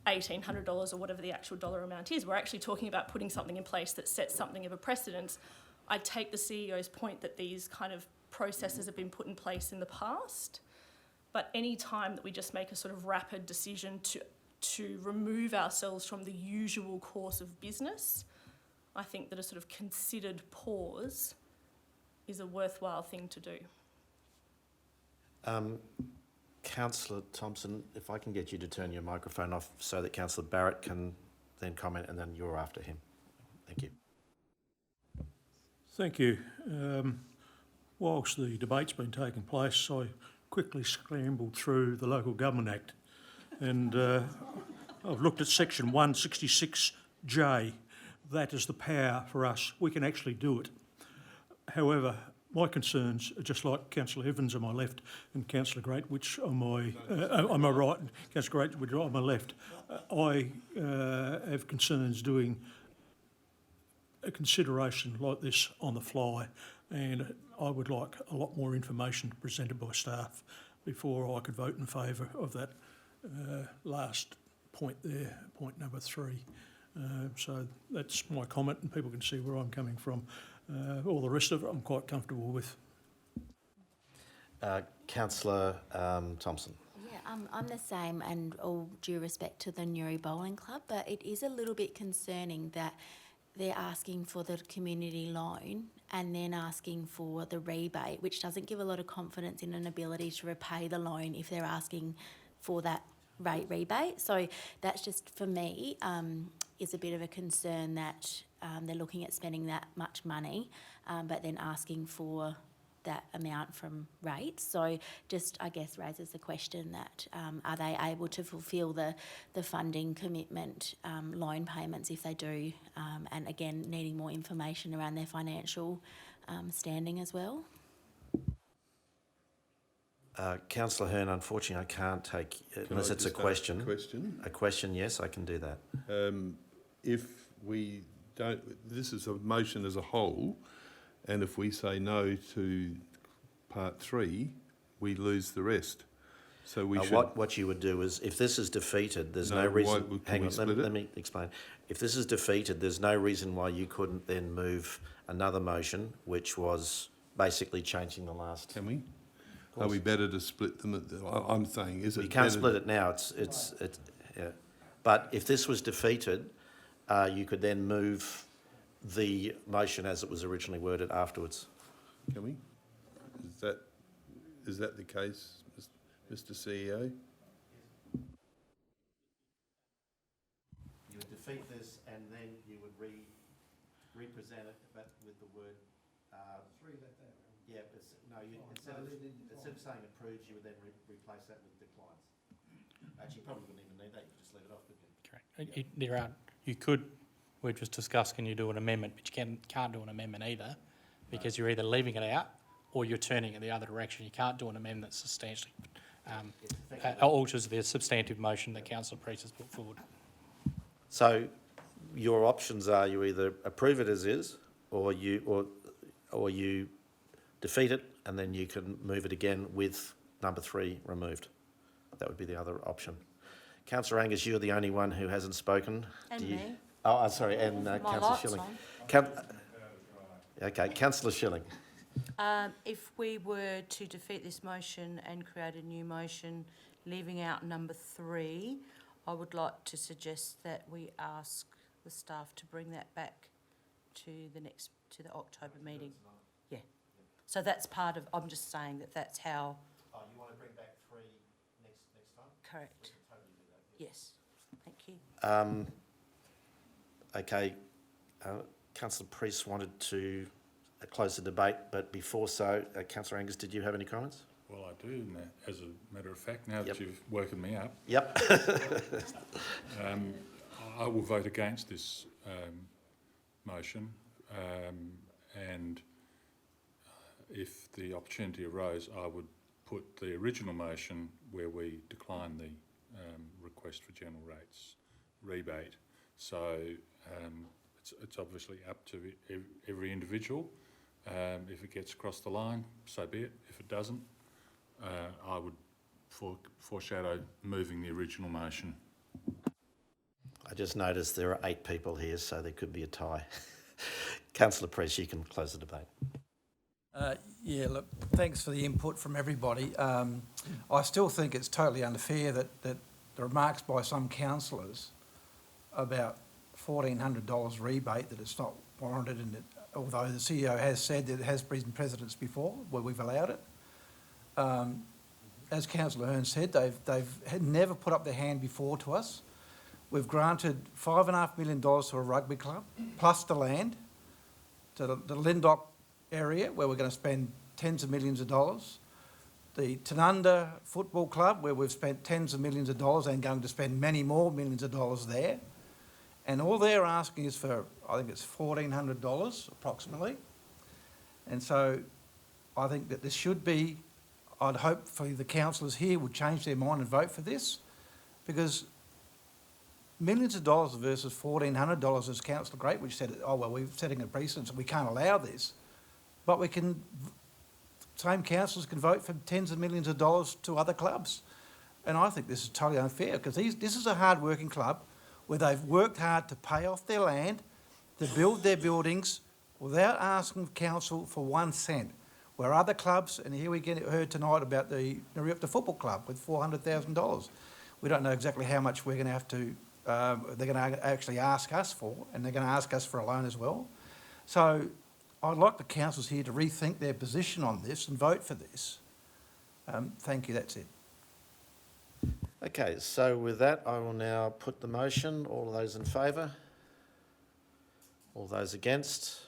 $1,800 or whatever the actual dollar amount is. We're actually talking about putting something in place that sets something of a precedent. I take the CEO's point that these kind of processes have been put in place in the past. But any time that we just make a sort of rapid decision to remove ourselves from the usual course of business, I think that a sort of considered pause is a worthwhile thing to do. Councillor Thompson, if I can get you to turn your microphone off so that Councillor Barrett can then comment, and then you're after him. Thank you. Thank you. Whilst the debate's been taking place, I quickly scrambled through the Local Government Act, and I've looked at section 166J. That is the power for us. We can actually do it. However, my concerns are just like Councillor Evans on my left and Councillor Greatwich on my right, and Councillor Greatwich on my left. I have concerns doing a consideration like this on the fly, and I would like a lot more information presented by staff before I could vote in favour of that last point there, point number 3. So that's my comment, and people can see where I'm coming from. All the rest of it I'm quite comfortable with. Councillor Thompson. Yeah, I'm the same, and all due respect to the Newry Bowling Club, but it is a little bit concerning that they're asking for the community loan and then asking for the rebate, which doesn't give a lot of confidence in an ability to repay the loan if they're asking for that rate rebate. So that's just, for me, is a bit of a concern that they're looking at spending that much money, but then asking for that amount from rates. So just, I guess, raises the question that are they able to fulfil the funding commitment, loan payments if they do, and again, needing more information around their financial standing as well. Councillor Hearn, unfortunately I can't take, unless it's a question. A question, yes, I can do that. If we don't, this is a motion as a whole, and if we say no to part 3, we lose the rest. So we should... What you would do is, if this is defeated, there's no reason... Hang on, let me explain. If this is defeated, there's no reason why you couldn't then move another motion, which was basically changing the last... Can we? Are we better to split them? I'm saying, is it... You can't split it now. Yeah. But if this was defeated, you could then move the motion as it was originally worded afterwards. Can we? Is that the case, Mr. CEO? You would defeat this, and then you would represent it, but with the word... Yeah, instead of saying approves, you would then replace that with declines. Actually, you probably wouldn't even need that. You could just leave it off, couldn't you? Correct. You could, we just discussed, can you do an amendment, but you can't do an amendment either, because you're either leaving it out or you're turning it the other direction. You can't do an amendment that substantially alters the substantive motion that Councillor Priest has put forward. So your options are you either approve it as is, or you defeat it, and then you can move it again with number 3 removed. That would be the other option. Councillor Angus, you're the only one who hasn't spoken. And me. Oh, sorry, and Councillor Schilling. Okay, Councillor Schilling. If we were to defeat this motion and create a new motion, leaving out number 3, I would like to suggest that we ask the staff to bring that back to the October meeting. Yeah. So that's part of, I'm just saying that's how... Oh, you want to bring back 3 next time? Correct. We can totally do that. Yes. Thank you. Okay, Councillor Priest wanted to close the debate, but before so, Councillor Angus, did you have any comments? Well, I do, as a matter of fact, now that you've woken me up. Yep. I will vote against this motion, and if the opportunity arose, I would put the original motion where we decline the request for general rates rebate. So it's obviously up to every individual. If it gets across the line, so be it. If it doesn't, I would foreshadow moving the original motion. I just noticed there are 8 people here, so there could be a tie. Councillor Priest, you can close the debate. Yeah, look, thanks for the input from everybody. I still think it's totally unfair that the remarks by some councillors about $1,400 rebate, that it's not warranted, and that, although the CEO has said that it has been precedents before where we've allowed it. As Councillor Hearn said, they've had never put up their hand before to us. We've granted $5.5 million to a rugby club, plus the land, to the Lindock area, where we're going to spend tens of millions of dollars. The Tanunda Football Club, where we've spent tens of millions of dollars and going to spend many more millions of dollars there. And all they're asking is for, I think it's $1,400 approximately. And so I think that this should be, I'd hope for the councillors here would change their mind and vote for this, because millions of dollars versus $1,400, as Councillor Greatwich said, oh, well, we're setting a precedent, so we can't allow this. But we can, same councillors can vote for tens of millions of dollars to other clubs. And I think this is totally unfair, because this is a hard-working club where they've worked hard to pay off their land, to build their buildings without asking council for 1 cent. Where other clubs, and here we heard tonight about the Nariupta Football Club with $400,000. We don't know exactly how much we're going to have to, they're going to actually ask us for, and they're going to ask us for a loan as well. So I'd like the councils here to rethink their position on this and vote for this. Thank you, that's it. Okay, so with that, I will now put the motion. All of those in favour? All those against?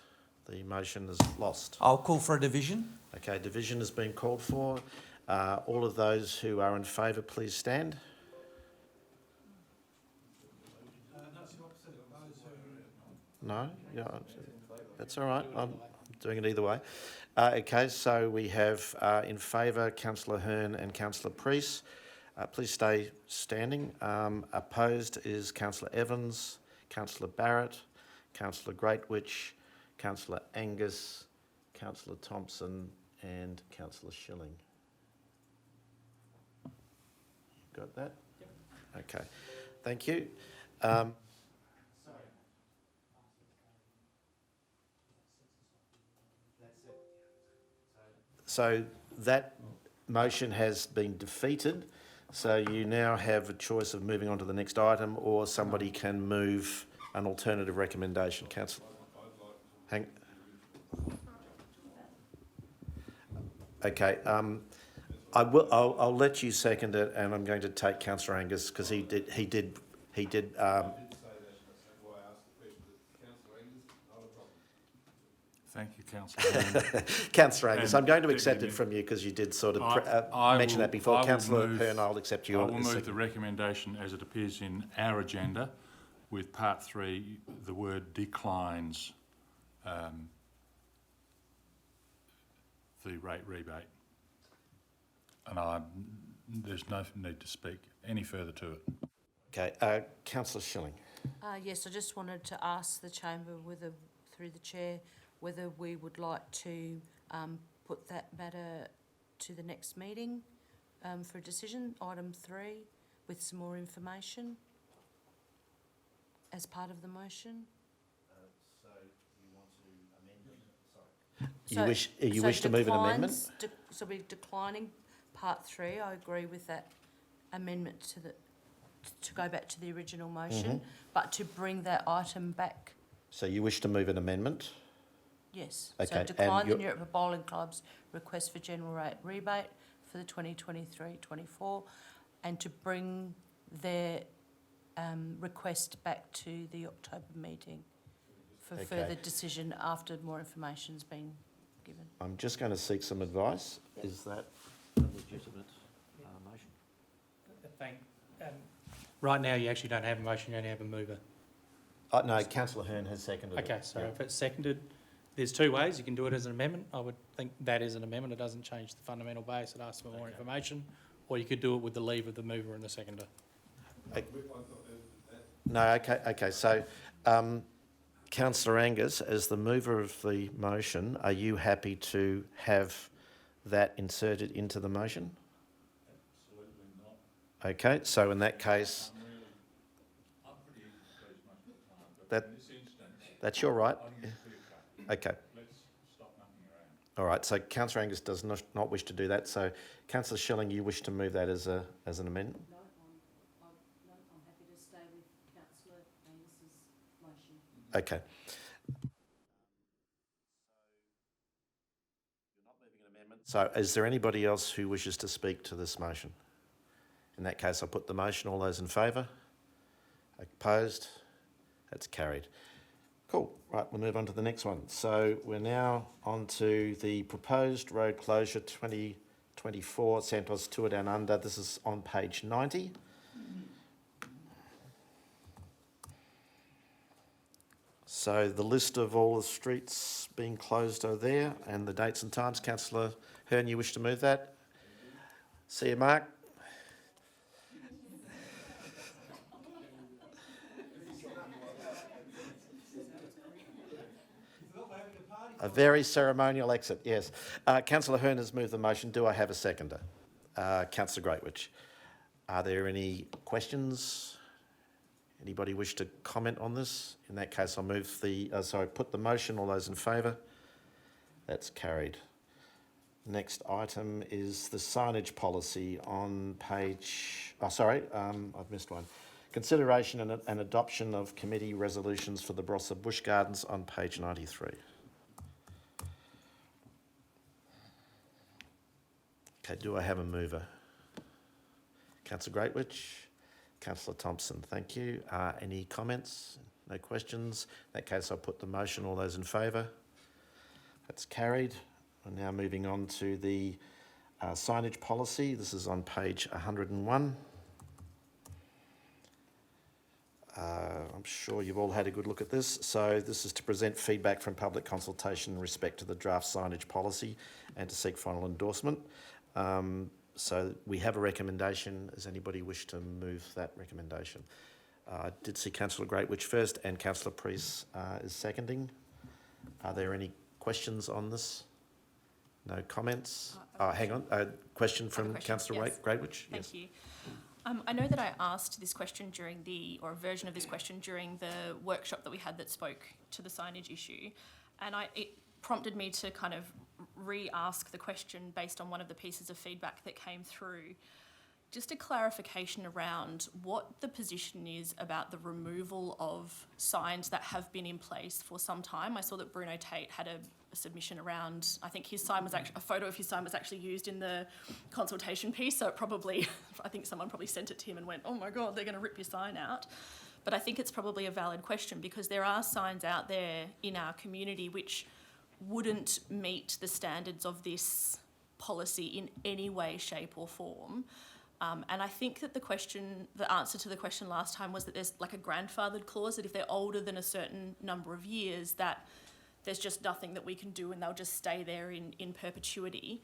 The motion is lost. I'll call for a division. Okay, division has been called for. All of those who are in favour, please stand. No? Yeah, that's all right. I'm doing it either way. Okay, so we have in favour Councillor Hearn and Councillor Priest. Please stay standing. Opposed is Councillor Evans, Councillor Barrett, Councillor Greatwich, Councillor Angus, Councillor Thompson and Councillor Schilling. Got that? Yep. Okay, thank you. So that motion has been defeated. So you now have a choice of moving on to the next item, or somebody can move an alternative recommendation. Councillor. Hang. Okay. I'll let you second it, and I'm going to take Councillor Angus because he did. Thank you, Councillor. Councillor Angus, And I'm going to accept Deputy it from you because you did sort of I mention will- that before. I will Councillor move- Hearn, I'll accept you. I will move the recommendation as it appears in our agenda, with part 3, the word declines the rate rebate. And there's no need to speak any further to it. Okay, Councillor Schilling. Yes, I just wanted to ask the chamber whether, through the chair, whether we would like to put that matter to the next meeting for a decision, item 3, with some more information as part of the motion. So you want to amend it? Sorry. You wish to move an amendment? So we're declining part 3. I agree with that amendment to go back to the original motion, but to bring that item back. So you wish to move an amendment? Yes. Okay, So decline and the Newrapa Bowling Club's request for general rate rebate for the 2023-24, and to bring their request back to the October meeting for further decision after more information's been given. I'm just going to seek some advice. Yep. Is that a legitimate motion? Right now, you actually don't have a motion, you only have a mover. No, Councillor Hearn has seconded it. Okay, so if it's seconded, there's 2 ways. You can do it as an amendment. I would think that is an amendment. It doesn't change the fundamental base. It asks for more information. Or you could do it with the leave of the mover and the seconder. No, okay. So, Councillor Angus, as the mover of the motion, are you happy to have that inserted into the motion? Absolutely not. Okay, so in that case, I'm pretty easy to please most of the time, but in this instance, that's your right. I'm going to clear cut. Okay. Let's stop mucking All right, so councillor Angus does not wish to do that, so councillor Schilling, you wish to move that as an amendment? No, I'm happy to stay with councillor Angus's motion. Okay. So is there anybody else who wishes to speak to this motion? In that case, I'll put the motion. All those in favour? Opposed? That's carried. Cool. Right, we'll move on to the next one. So we're now on to the proposed road closure 2024 Santos Tour Down Under. This is on page 90. So the list of all the streets being closed are there and the dates and times. Councillor Hearn, you wish to move that? See you, Mark. A very ceremonial exit, yes. Councillor Hearn has moved the motion. Do I have a seconder? Councillor Greatwich. Are there any questions? Anybody wish to comment on this? In that case, I'll move put the motion. All those in favour? That's carried. Next item is the signage policy on page... I've missed one. Consideration and adoption of committee resolutions for the Barossa Bush Gardens on page 93. Okay, do I have a mover? Councillor Greatwich, Councillor Thompson, thank you. Any comments? No questions? In that case, I'll put the motion. All those in favour? That's carried. We're now moving on to the signage policy. This is on page 101. I'm sure you've all had a good look at this. So this is to present feedback from public consultation in respect to the draft signage policy and to seek final endorsement. So we have a recommendation. Does anybody wish to move that recommendation? I did see Councillor Greatwich first and Councillor Priest is seconding. Are there any questions on this? No comments? Hang on. A question from Councillor Greatwich? Thank you. I know that I asked this question or a version of this question during the workshop that we had that spoke to the signage issue, and it prompted me to kind of re-ask the question based on one of the pieces of feedback that came through. Just a clarification around what the position is about the removal of signs that have been in place for some time. I saw that Bruno Tate had a submission around, I think a photo of his sign was actually used in the consultation piece, so I think someone probably sent it to him and went, oh my God, they're going to rip your sign out. But I think it's probably a valid question because there are signs out there in our community which wouldn't meet the standards of this policy in any way, shape or form. And I think that the answer to the question last time was that there's like a grandfathered clause that if they're older than a certain number of years, that there's just nothing that we can do and they'll just stay there in perpetuity.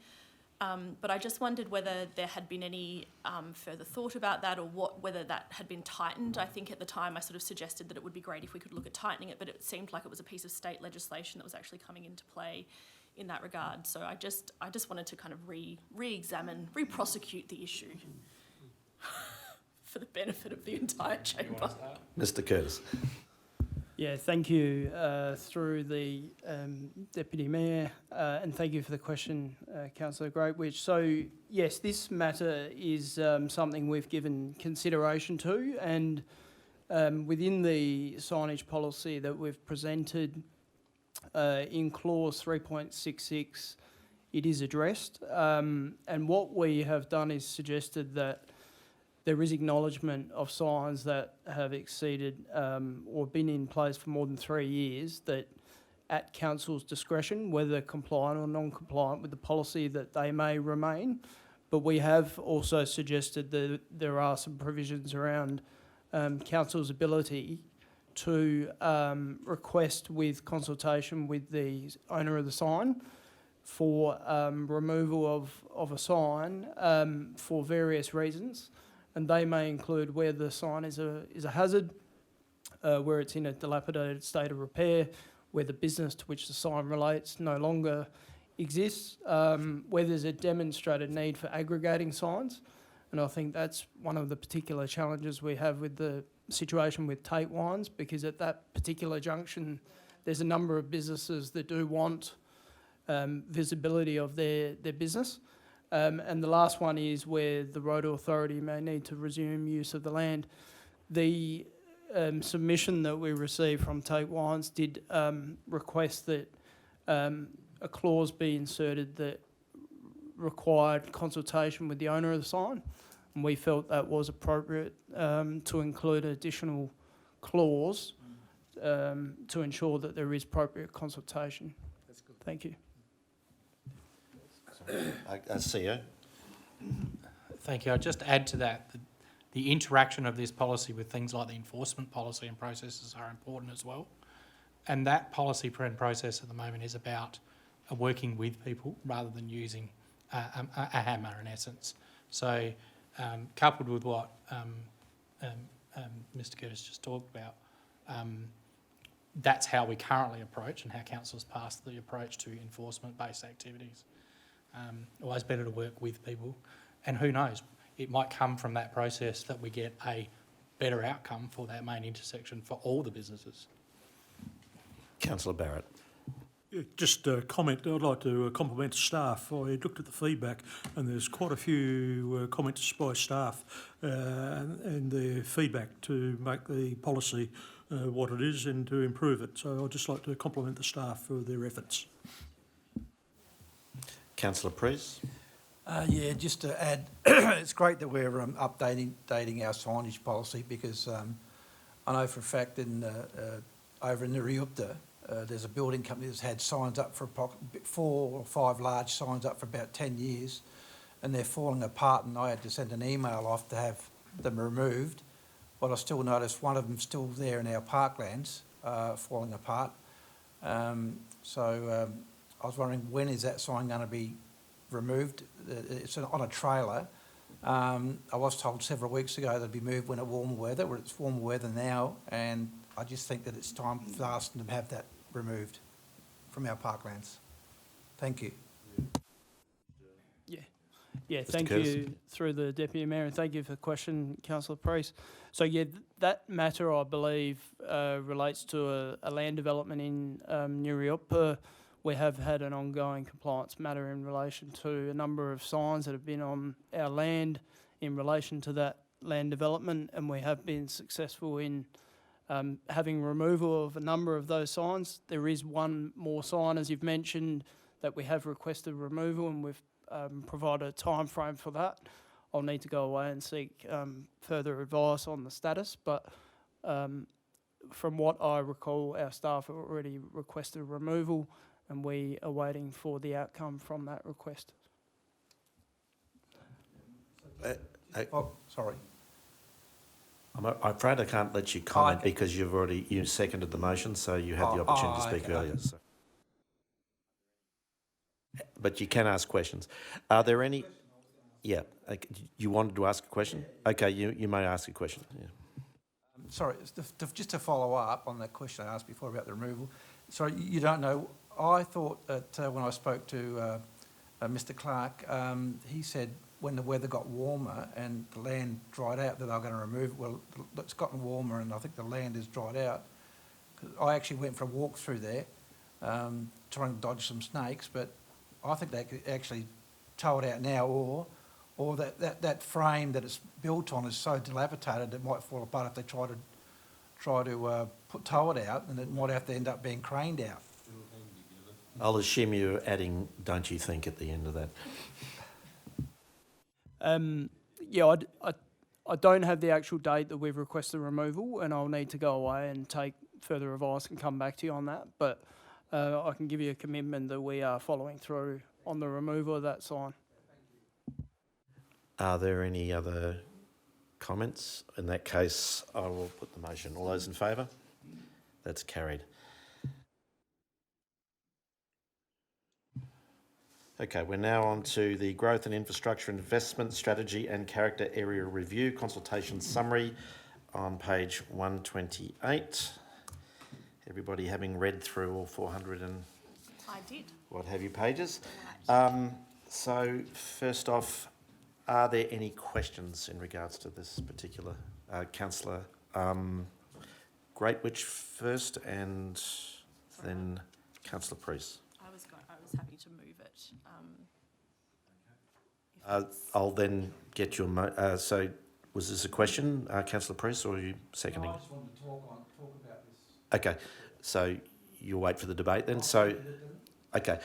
But I just wondered whether there had been any further thought about that or whether that had been tightened. I think at the time I sort of suggested that it would be great if we could look at tightening it, but it seemed like it was a piece of state legislation that was actually coming into play in that regard. So I just wanted to kind of re-examine, re-prosecute the issue for the benefit of the entire chamber. Mr. Curtis. Yeah, thank you through the Deputy Mayor, and thank you for the question, Councillor Greatwich. So, yes, this matter is something we've given consideration to, and within the signage policy that we've presented in clause 3.66, it is addressed. And what we have done is suggested that there is acknowledgement of signs that have exceeded or been in place for more than 3 years that at council's discretion, whether compliant or non-compliant with the policy, that they may remain. But we have also suggested that there are some provisions around council's ability to request with consultation with the owner of the sign for removal of a sign for various reasons. And they may include where the sign is a hazard, where it's in a dilapidated state of repair, where the business to which the sign relates no longer exists, where there's a demonstrated need for aggregating signs. And I think that's one of the particular challenges we have with the situation with Tate Wines, because at that particular junction, there's a number of businesses that do want visibility of their business. And the last one is where the road authority may need to resume use of the land. The submission that we received from Tate Wines did request that a clause be inserted that required consultation with the owner of the sign, and we felt that was appropriate to include an additional clause to ensure that there is appropriate consultation. That's good. Thank you. CEO. Thank you. I'd just add to that, the interaction of this policy with things like the enforcement policy and processes are important as well. And that policy and process at the moment is about working with people rather than using a hammer in essence. So coupled with what Mr Curtis just talked about, that's how we currently approach and how council's passed the approach to enforcement-based activities. Always better to work with people, and who knows, it might come from that process that we get a better outcome for that main intersection for all the businesses. Councillor Barrett. Yeah, just a comment. I'd like to compliment staff. I looked at the feedback and there's quite a few comments by staff and their feedback to make the policy what it is and to improve it. So I'd just like to compliment the staff for their efforts. Councillor Preece. Yeah, just to add, it's great that we're updating our signage policy, because I know for a fact over in Nuriupta, there's a building company that's had signs up for 4 or 5 large signs up for about 10 years, and they're falling apart, and I had to send an email off to have them removed, but I still noticed one of them still there in our parklands, falling apart. So I was wondering, when is that sign going to be removed? It's on a trailer. I was told several weeks ago that it'd be moved when it's warmer weather. Well, it's warmer weather now, and I just think that it's time for us to have that removed from our parklands. Thank you. Yeah, Mr. thank Curtis. you through the Deputy Mayor, and thank you for the question, Councillor Preece. So yeah, that matter, I believe, relates to a land development in Nuriupta. We have had an ongoing compliance matter in relation to a number of signs that have been on our land in relation to that land development, and we have been successful in having removal of a number of those signs. There is one more sign, as you've mentioned, that we have requested removal, and we've provided a time frame for that. I'll need to go away and seek further advice on the status, but from what I recall, our staff have already requested removal, and we are waiting for the outcome from that request. Oh, sorry. I'm afraid I can't let you comment because you seconded the motion, so you had the opportunity to speak earlier. So. But you can ask questions. Are there any? Yeah. Okay. You wanted to ask a question? Okay, you may ask a question. Yeah. Sorry, just to follow up on that question I asked before about the removal. Sorry, you don't know. I thought that when I spoke to Mr. Clark, he said when the weather got warmer and the land dried out that they were going to remove it. Well, it's gotten warmer and I think the land has dried out. I actually went for a walk through there, trying to dodge some snakes, but I think they could actually tow it out now, or that frame that it's built on is so dilapidated it might fall apart if they try to tow it out, and it might have to end up being craned out. I'll assume you're adding "don't you think" at the end of that. Yeah, I don't have the actual date that we've requested removal, and I'll need to go away and take further advice and come back to you on that. But I can give you a commitment that we are following through on the removal of that sign. Are there any other comments? In that case, I will put the motion. All those in favour? That's carried. Okay, we're now on to the Growth and Infrastructure Investment Strategy and Character Area Review Consultation Summary on page 128. Everybody having read through all 400 and I did. what have you pages. So first off, are there any questions in regards to this particular councillor? Greatwich first, and then councillor Preece. I I was happy to move it. If it's- I'll then get your, so was this a question, councillor Priest, or are you seconding? No, I just wanted to talk about this. Okay, so you'll wait for the debate then, so, okay.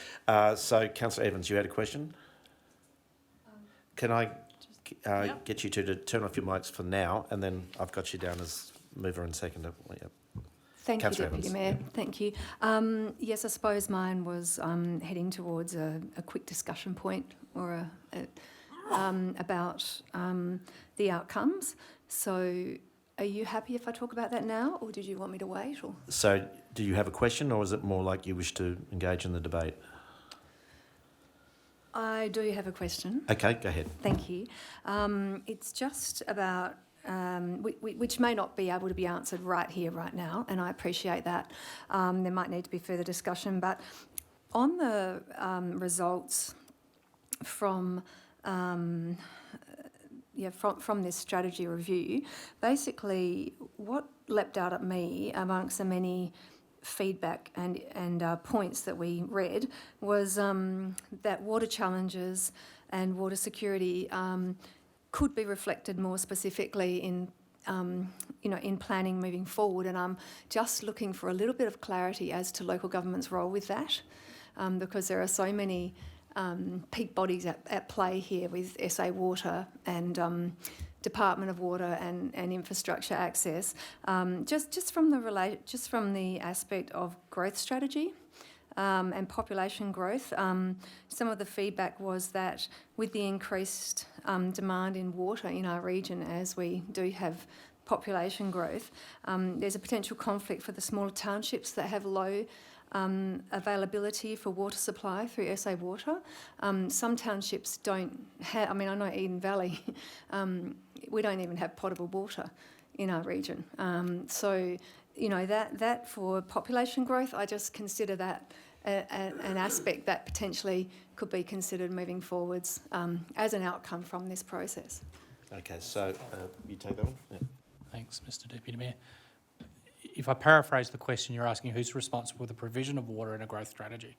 So councillor Evans, you had a question? Can I Yep. get you to turn off your mics for now, and then I've got you down as mover and seconder. Yep. Thank you, Councillor Deputy Evans. Mayor. Thank you. Yes, I suppose mine was heading towards a quick discussion point or about the outcomes. So are you happy if I talk about that now, or did you want me to wait? Or? So do you have a question, or is it more like you wish to engage in the debate? I do have a question. Okay, go ahead. Thank you. It's just about, which may not be able to be answered right here, right now, and I appreciate that. There might need to be further discussion, but on the results from this strategy review, basically what leapt out at me amongst the many feedback and points that we read was that water challenges and water security could be reflected more specifically in in planning moving forward, and I'm just looking for a little bit of clarity as to local government's role with that, because there are so many peak bodies at play here with SA Water and Department of Water and Infrastructure Access. Just from the aspect of growth strategy and population growth, some of the feedback was that with the increased demand in water in our region, as we do have population growth, there's a potential conflict for the smaller townships that have low availability for water supply through SA Water. Some townships don't have, I know Eden Valley, we don't even have potable water in our region. So, that for population growth, I just consider that an aspect that potentially could be considered moving forwards as an outcome from this process. Okay, so you take that one? Yeah. Thanks, Mr Deputy Mayor. If I paraphrase the question, you're asking who's responsible for the provision of water in a growth strategy?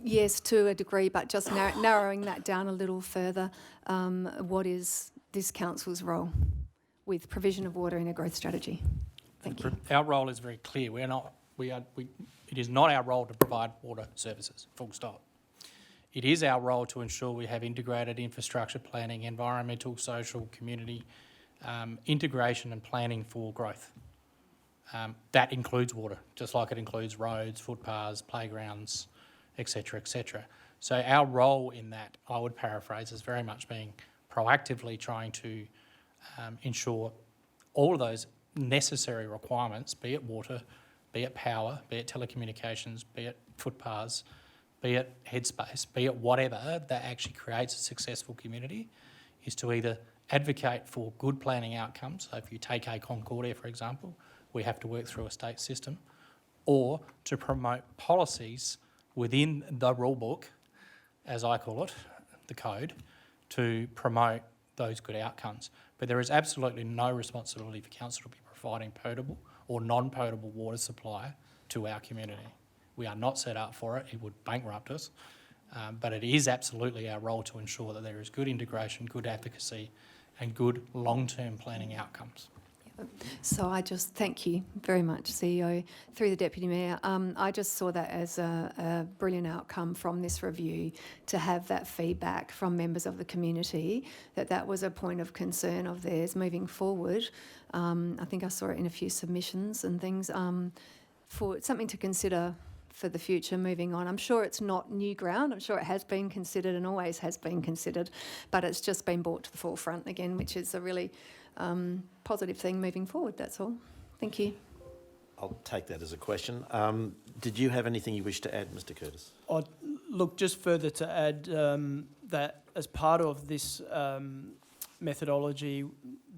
Yes, to a degree, but just narrowing that down a little further, what is this council's role with provision of water in a growth strategy? Thank you. Our role is very clear. It is not our role to provide water services, full stop. It is our role to ensure we have integrated infrastructure planning, environmental, social, community, integration and planning for growth. That includes water, just like it includes roads, footpaths, playgrounds, etc., etc. So our role in that, I would paraphrase, is very much being proactively trying to ensure all of those necessary requirements, be it water, be it power, be it telecommunications, be it footpaths, be it headspace, be it whatever that actually creates a successful community, is to either advocate for good planning outcomes. So if you take a Concordia, for example, we have to work through a state system, or to promote policies within the rule book, as I call it, the code, to promote those good outcomes. But there is absolutely no responsibility for council to be providing potable or non-potable water supply to our community. We are not set up for it. It would bankrupt us. But it is absolutely our role to ensure that there is good integration, good advocacy and good long-term planning outcomes. So I just thank you very much, CEO, through the Deputy Mayor. I just saw that as a brilliant outcome from this review, to have that feedback from members of the community, that was a point of concern of theirs moving forward. I think I saw it in a few submissions and things, for something to consider for the future moving on. I'm sure it's not new ground. I'm sure it has been considered and always has been considered, but it's just been brought to the forefront again, which is a really positive thing moving forward, that's all. Thank you. I'll take that as a question. Did you have anything you wish to add, Mr Curtis? Look, just further to add that as part of this methodology,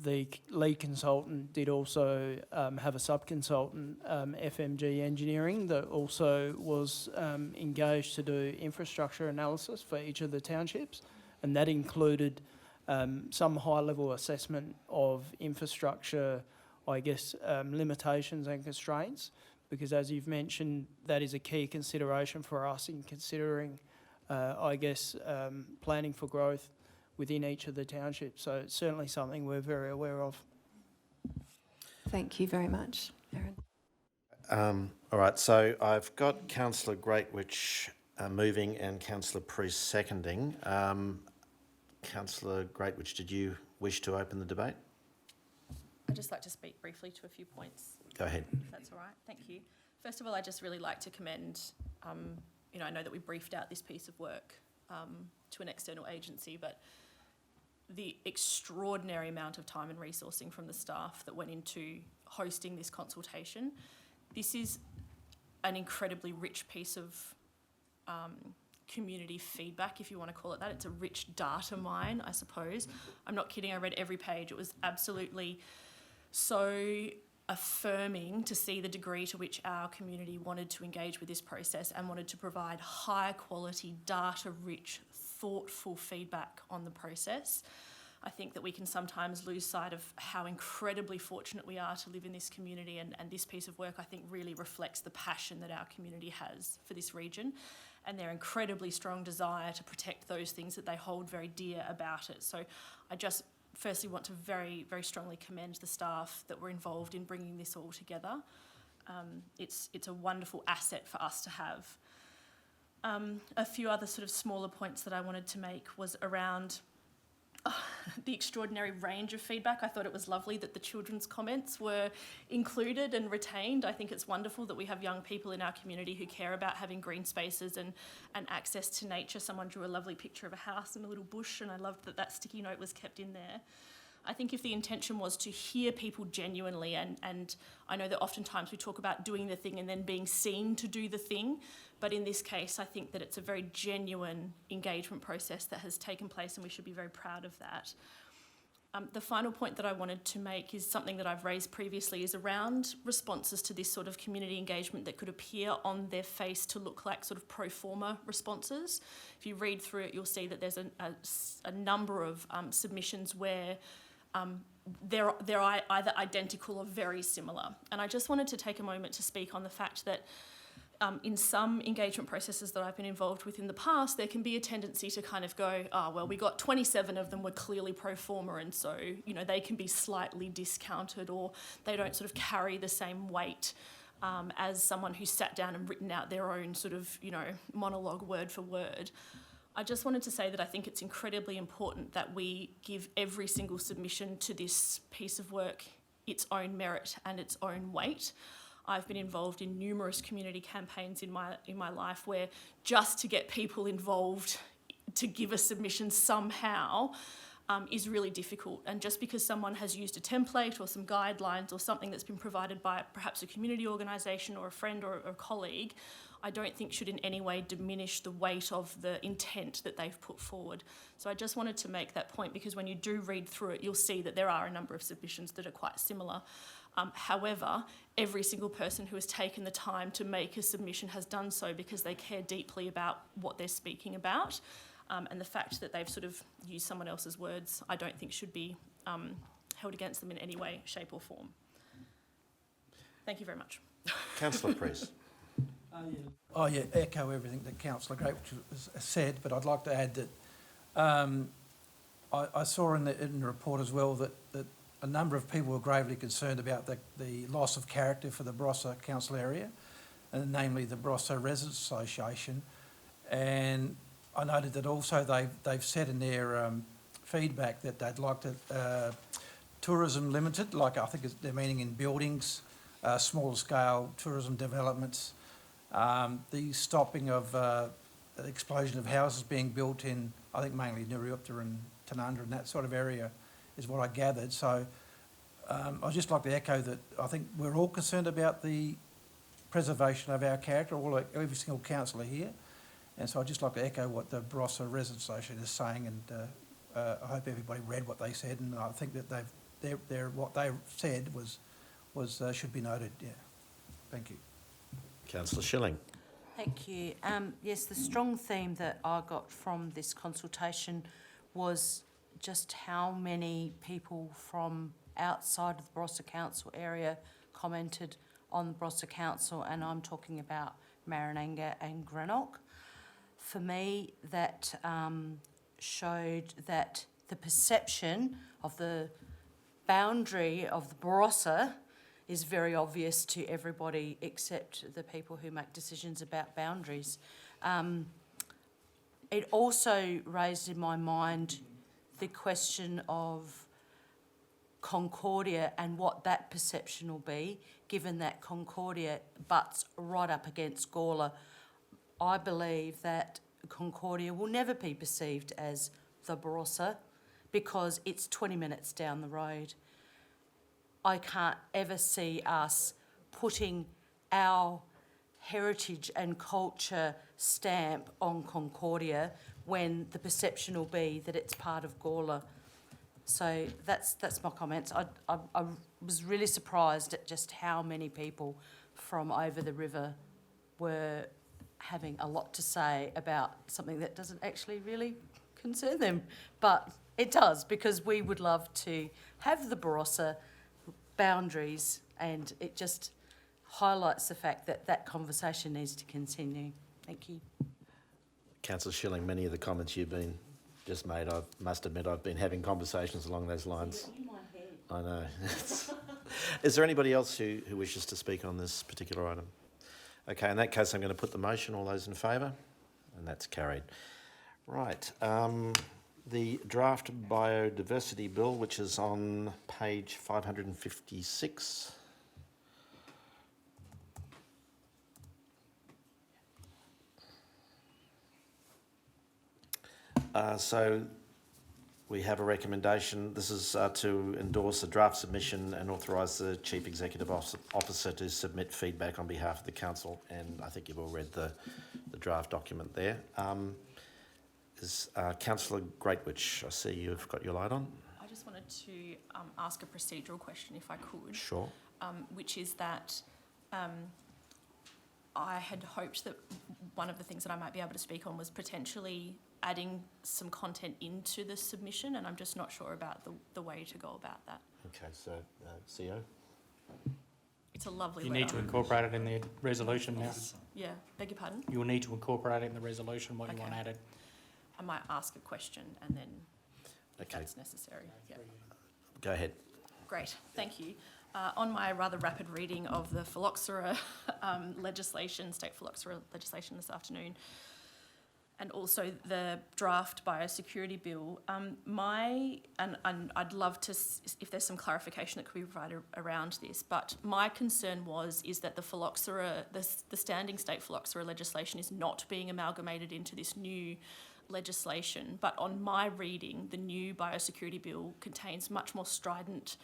the lead consultant did also have a sub-consultant, FMG Engineering, that also was engaged to do infrastructure analysis for each of the townships, and that included some high-level assessment of infrastructure, limitations and constraints, because as you've mentioned, that is a key consideration for us in considering, planning for growth within each of the townships. So it's certainly something we're very aware of. Thank you very much, Aaron. All right, so I've got Councillor Greatwich moving and Councillor Priest seconding. Councillor Greatwich, did you wish to open the debate? I'd just like to speak briefly to a few points, Go ahead. if that's all right. Thank you. First of all, I'd just really like to commend, I know that we briefed out this piece of work to an external agency, but the extraordinary amount of time and resourcing from the staff that went into hosting this consultation. This is an incredibly rich piece of community feedback, if you want to call it that. It's a rich data mine, I suppose. I'm not kidding, I read every page. It was absolutely so affirming to see the degree to which our community wanted to engage with this process and wanted to provide high quality, data-rich, thoughtful feedback on the process. I think that we can sometimes lose sight of how incredibly fortunate we are to live in this community, and this piece of work, I think, really reflects the passion that our community has for this region and their incredibly strong desire to protect those things that they hold very dear about it. So I just firstly want to very, very strongly commend the staff that were involved in bringing this all together. It's a wonderful asset for us to have. A few other sort of smaller points that I wanted to make was around the extraordinary range of feedback. I thought it was lovely that the children's comments were included and retained. I think it's wonderful that we have young people in our community who care about having green spaces and access to nature. Someone drew a lovely picture of a house and a little bush, and I loved that that sticky note was kept in there. I think if the intention was to hear people genuinely, and I know that oftentimes we talk about doing the thing and then being seen to do the thing, but in this case, I think that it's a very genuine engagement process that has taken place, and we should be very proud of that. The final point that I wanted to make is something that I've raised previously, is around responses to this sort of community engagement that could appear on their face to look like sort of pro forma responses. If you read through it, you'll see that there's a number of submissions where they're either identical or very similar. And I just wanted to take a moment to speak on the fact that in some engagement processes that I've been involved with in the past, there can be a tendency to kind of go, we got 27 of them were clearly pro forma, and so, they can be slightly discounted, or they don't sort of carry the same weight as someone who's sat down and written out their own sort of, monologue word for word. I just wanted to say that I think it's incredibly important that we give every single submission to this piece of work its own merit and its own weight. I've been involved in numerous community campaigns in my life where just to get people involved to give a submission somehow is really difficult. And just because someone has used a template or some guidelines or something that's been provided by perhaps a community organisation or a friend or a colleague, I don't think should in any way diminish the weight of the intent that they've put forward. So I just wanted to make that point, because when you do read through it, you'll see that there are a number of submissions that are quite similar. However, every single person who has taken the time to make a submission has done so because they care deeply about what they're speaking about. And the fact that they've sort of used someone else's words, I don't think should be held against them in any way, shape or form. Thank you very much. Councillor Priest. Echo everything that Councillor Greatwich has said, but I'd like to add that I saw in the report as well that a number of people were gravely concerned about the loss of character for the Barossa council area, and namely the Barossa Residents Association. And I noted that also they've said in their feedback that they'd like to tourism limited, like I think they're meaning in buildings, smaller scale tourism developments, the stopping of the explosion of houses being built in, I think mainly Nuriupta and Tanunda and that sort of area is what I gathered. So I'd just like to echo that I think we're all concerned about the preservation of our character, every single councillor here. And so I'd just like to echo what the Barossa Residents Association is saying, and I hope everybody read what they said, and I think that what they said was should be noted. Yeah, thank you. Councillor Schilling. Thank you. Yes, the strong theme that I got from this consultation was just how many people from outside of the Barossa Council area commented on the Barossa Council, and I'm talking about Marinanga and Greenock. For me, that showed that the perception of the boundary of the Barossa is very obvious to everybody except the people who make decisions about boundaries. It also raised in my mind the question of Concordia and what that perception will be, given that Concordia butts right up against Gawler. I believe that Concordia will never be perceived as the Barossa because it's 20 minutes down the road. I can't ever see us putting our heritage and culture stamp on Concordia when the perception will be that it's part of Gawler. So that's my comments. I was really surprised at just how many people from over the river were having a lot to say about something that doesn't actually really concern them. But it does, because we would love to have the Barossa boundaries, and it just highlights the fact that that conversation needs to continue. Thank you. Councillor Schilling, many of the comments you've been just made, I must admit I've been having conversations along those lines. I know. Is there anybody else who wishes to speak on this particular item? Okay, in that case I'm going to put the motion. All those in favour? And that's carried. Right. The draft biodiversity bill, which is on page 556. So we have a recommendation. This is to endorse a draft submission and authorise the Chief Executive Officer to submit feedback on behalf of the Council, and I think you've all read the draft document there. Is Councillor Greatwich, I see you've got your light on. I just wanted to ask a procedural question, if I could. Sure. Which is that I had hoped that one of the things that I might be able to speak on was potentially adding some content into the submission, and I'm just not sure about the way to go about that. Okay, so CO? It's a lovely You letter. need to incorporate it in the resolution now. Yeah, beg your pardon? You will need to incorporate it in the resolution, what you Okay. want added. I might ask a question and then if Okay. that's necessary. Yeah. Go ahead. Great, thank you. On my rather rapid reading of the phylloxera legislation, state phylloxera legislation this afternoon, and also the draft biosecurity bill, and I'd love to, if there's some clarification that could be provided around this, but my concern is that the phylloxera, the standing state phylloxera legislation is not being amalgamated into this new legislation, but on my reading, the new biosecurity bill contains much more strident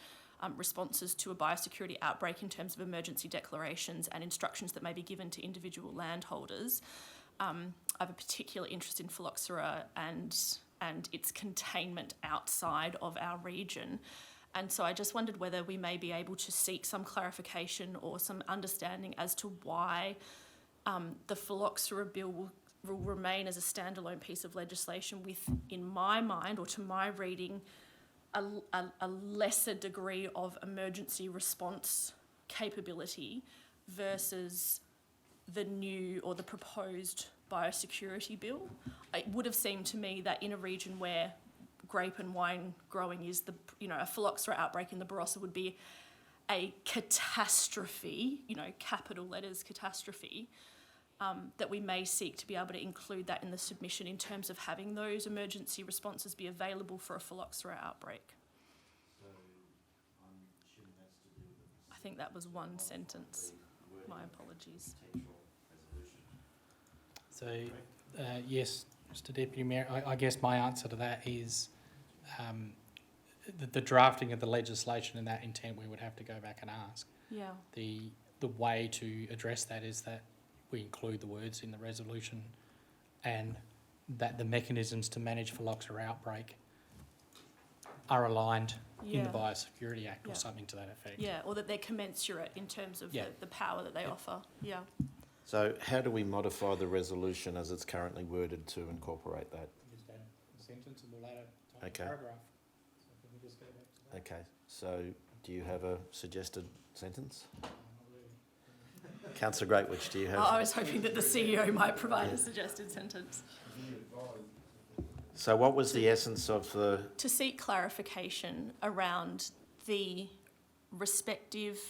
responses to a biosecurity outbreak in terms of emergency declarations and instructions that may be given to individual landholders. I have a particular interest in phylloxera and its containment outside of our region. And so I just wondered whether we may be able to seek some clarification or some understanding as to why the phylloxera bill will remain as a standalone piece of legislation with, in my mind, or to my reading, a lesser degree of emergency response capability versus the new or the proposed biosecurity bill. It would have seemed to me that in a region where grape and wine growing is a phylloxera outbreak in the Barossa would be a catastrophe, capital letters catastrophe, that we may seek to be able to include that in the submission in terms of having those emergency responses be available for a phylloxera outbreak. So I'm assuming that's to do with I think that was one sentence. My apologies. So, yes, Mr Deputy Mayor, I guess my answer to that is the drafting of the legislation and that intent we would have to go back and ask. Yeah. The way to address that is that we include the words in the resolution and that the mechanisms to manage phylloxera outbreak are aligned in the Biosecurity Act or something to that effect. Yeah, or that they're commensurate in terms of the power that they offer. Yeah. So how do we modify the resolution as it's currently worded to incorporate that? Just add a sentence and we'll add a Okay. paragraph. So if we can just go back to that. Okay, so do you have a suggested sentence? Councillor Greatwich, do you have? I was hoping that the CEO might provide a suggested sentence. So what was the essence of the? To seek clarification around the respective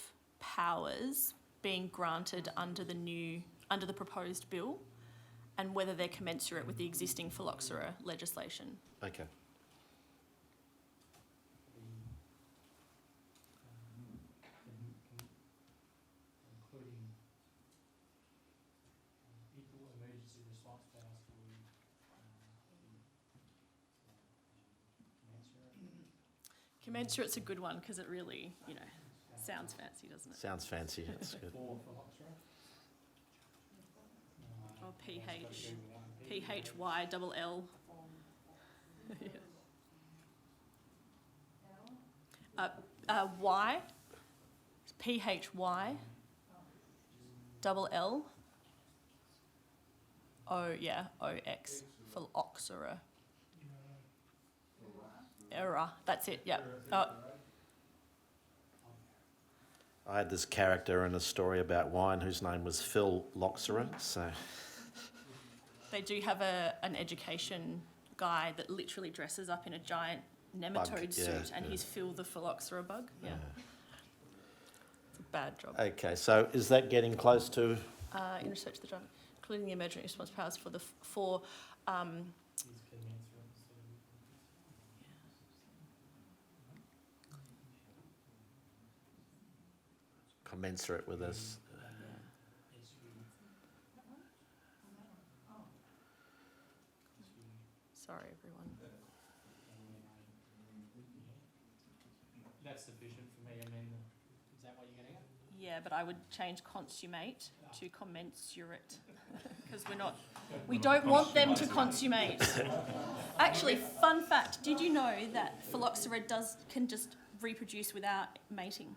powers being granted under the proposed bill, and whether they're commensurate with the existing phylloxera legislation. Okay. Commensurate's a good one because it really, sounds fancy, doesn't it? Sounds fancy. That's good. Or PHYLL. Y, PHYLL. OX, phylloxera. Error, that's it, yeah. I had this character in a story about wine whose name was Phil Loxera, so. They do have an education guy that literally dresses up in a giant nematode suit, and he's Phil the phylloxera bug. Yeah. It's a bad job. Okay, so is that getting close to? In research, the job, including the emergency response powers for commensurate with this. Sorry, everyone. That's sufficient for me, I mean, is that what you're getting at? Yeah, but I would change consummate to commensurate, because we don't want them to consummate. Actually, fun fact, did you know that phylloxera can just reproduce without mating?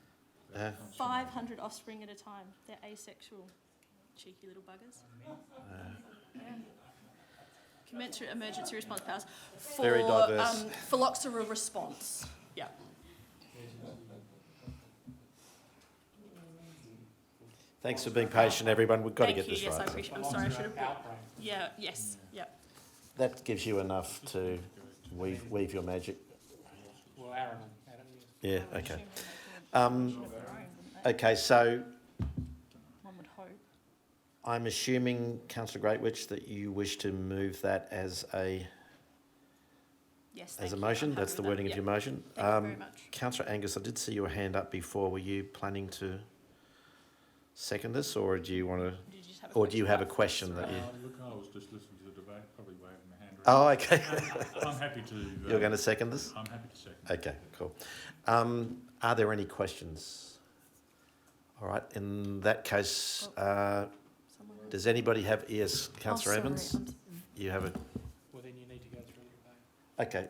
500 offspring at a time. They're asexual, cheeky little buggers. Yeah. Commensurate emergency response powers for Very diverse. phylloxera response. Yeah. Thanks for being patient, everyone. We've got to get Thank this you. Yes, I right. appreciate. I'm sorry, I should have brought. Yeah. Yes. Yeah. That gives you enough to weave your magic. Well, Aaron. Yeah. Okay. Okay. So One would hope. I'm assuming, Councillor Greatwich, that you wish to move that as a Yes. as thank a you. motion. I'm That's happy the with wording that. of your motion. Thank you very much. Councillor Angus, I did see your hand up before. Were you planning to second this, or do you want to? Did you just have a Or do you have a about question that you? Look, I was just listening to the debate, probably waving my hand Oh, around. okay. I'm happy to. You're going to second this? I'm happy to second. Okay, cool. Are there any questions? All right, in that case, Someone- does anybody have, yes, Councillor sorry, Evans? You have a, Well, then you need to go through the debate. okay,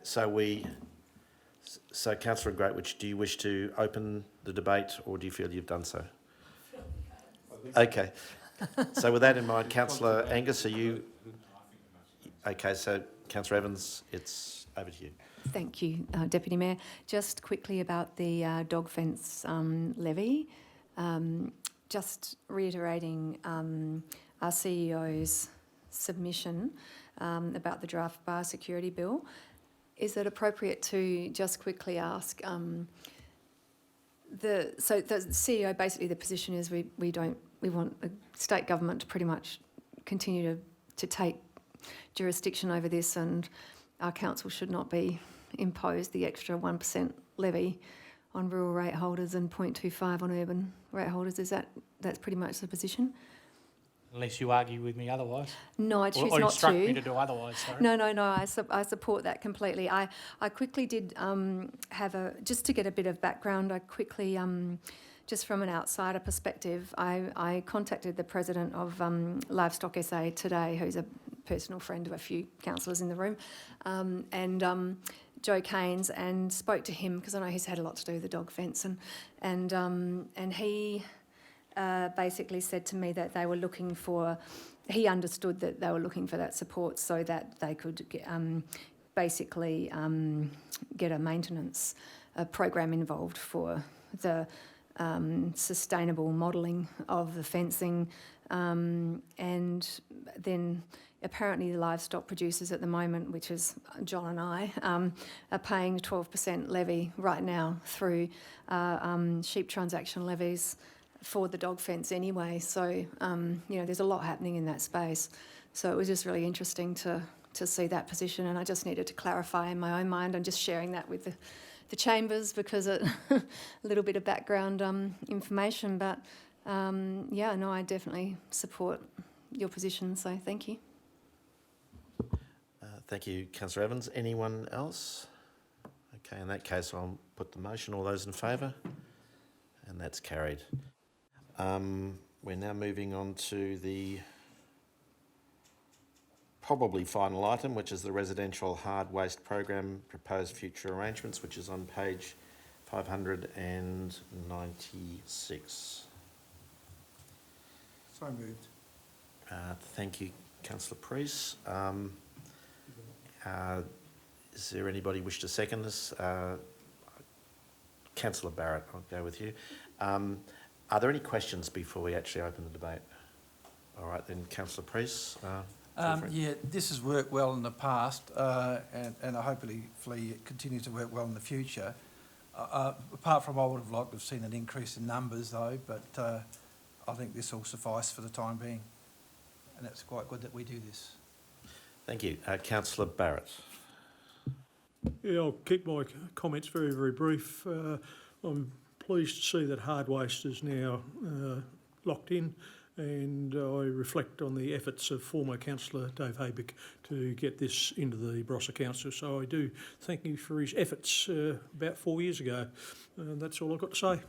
so Councillor Greatwich, do you wish to open the debate, or do you feel you've done so? Okay, so with that in mind, Councillor Angus, are you? Okay, so Councillor Evans, it's over to you. Thank you, Deputy Mayor. Just quickly about the dog fence levy. Just reiterating our CEO's submission about the draft bar security bill. Is it appropriate to just quickly ask, so the CEO, basically the position is we want the state government to pretty much continue to take jurisdiction over this, and our council should not be imposed the extra 1% levy on rural rate holders and 0.25 on urban rate holders. That's pretty much the position? Unless you argue with me otherwise. No, I choose or not instruct to. me to do otherwise, sorry. No, I support that completely. I quickly did just to get a bit of background, I quickly, just from an outsider perspective, I contacted the president of Livestock SA today, who's a personal friend of a few councillors in the room, and Joe Keynes, and spoke to him because I know he's had a lot to do with the dog fence, and he basically said to me that they were looking for, he understood that they were looking for that support so that they could basically get a maintenance program involved for the sustainable modelling of the fencing, and then apparently the livestock producers at the moment, which is John and I, are paying 12% levy right now through sheep transaction levies for the dog fence anyway. So, there's a lot happening in that space. So it was just really interesting to see that position, and I just needed to clarify in my own mind. I'm just sharing that with the chambers because it a little bit of background information. But I definitely support your position. So thank you. Thank you, Councillor Evans. Anyone else? Okay, in that case, I'll put the motion. All those in favour? And that's carried. We're now moving on to the probably final item, which is the residential hard waste program proposed future arrangements, which is on page 596. So moved. Thank you, Councillor Priest. Is there anybody wish to second this? Councillor Barrett, I'll go with you. Are there any questions before we actually open the debate? All right, then, Councillor Priest. This has worked well in the past, and hopefully it continues to work well in the future. Apart from I would have liked to have seen an increase in numbers though, but I think this will suffice for the time being, and it's quite good that we do this. Thank you. Councillor Barrett. Yeah, I'll keep my comments very, very brief. I'm pleased to see that hard waste is now locked in, and I reflect on the efforts of former Councillor Dave Haybick to get this into the Barossa Council. So I do thank him for his efforts about 4 years ago. That's all I've got to say.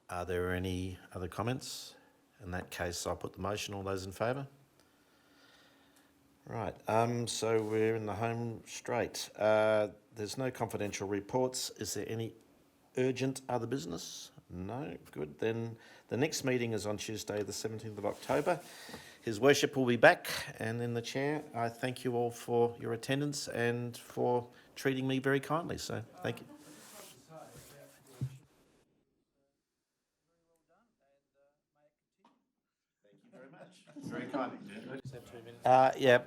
Are there any other comments? In that case, I'll put the motion. All those in favour? Right, so we're in the home straight. There's no confidential reports. Is there any urgent other business? No, good. Then the next meeting is on Tuesday, the 17th of October. His Worship will be back, and in the chair, I thank you all for your attendance and for treating me very kindly. So thank you. Thank you very much. Very kind. Yeah.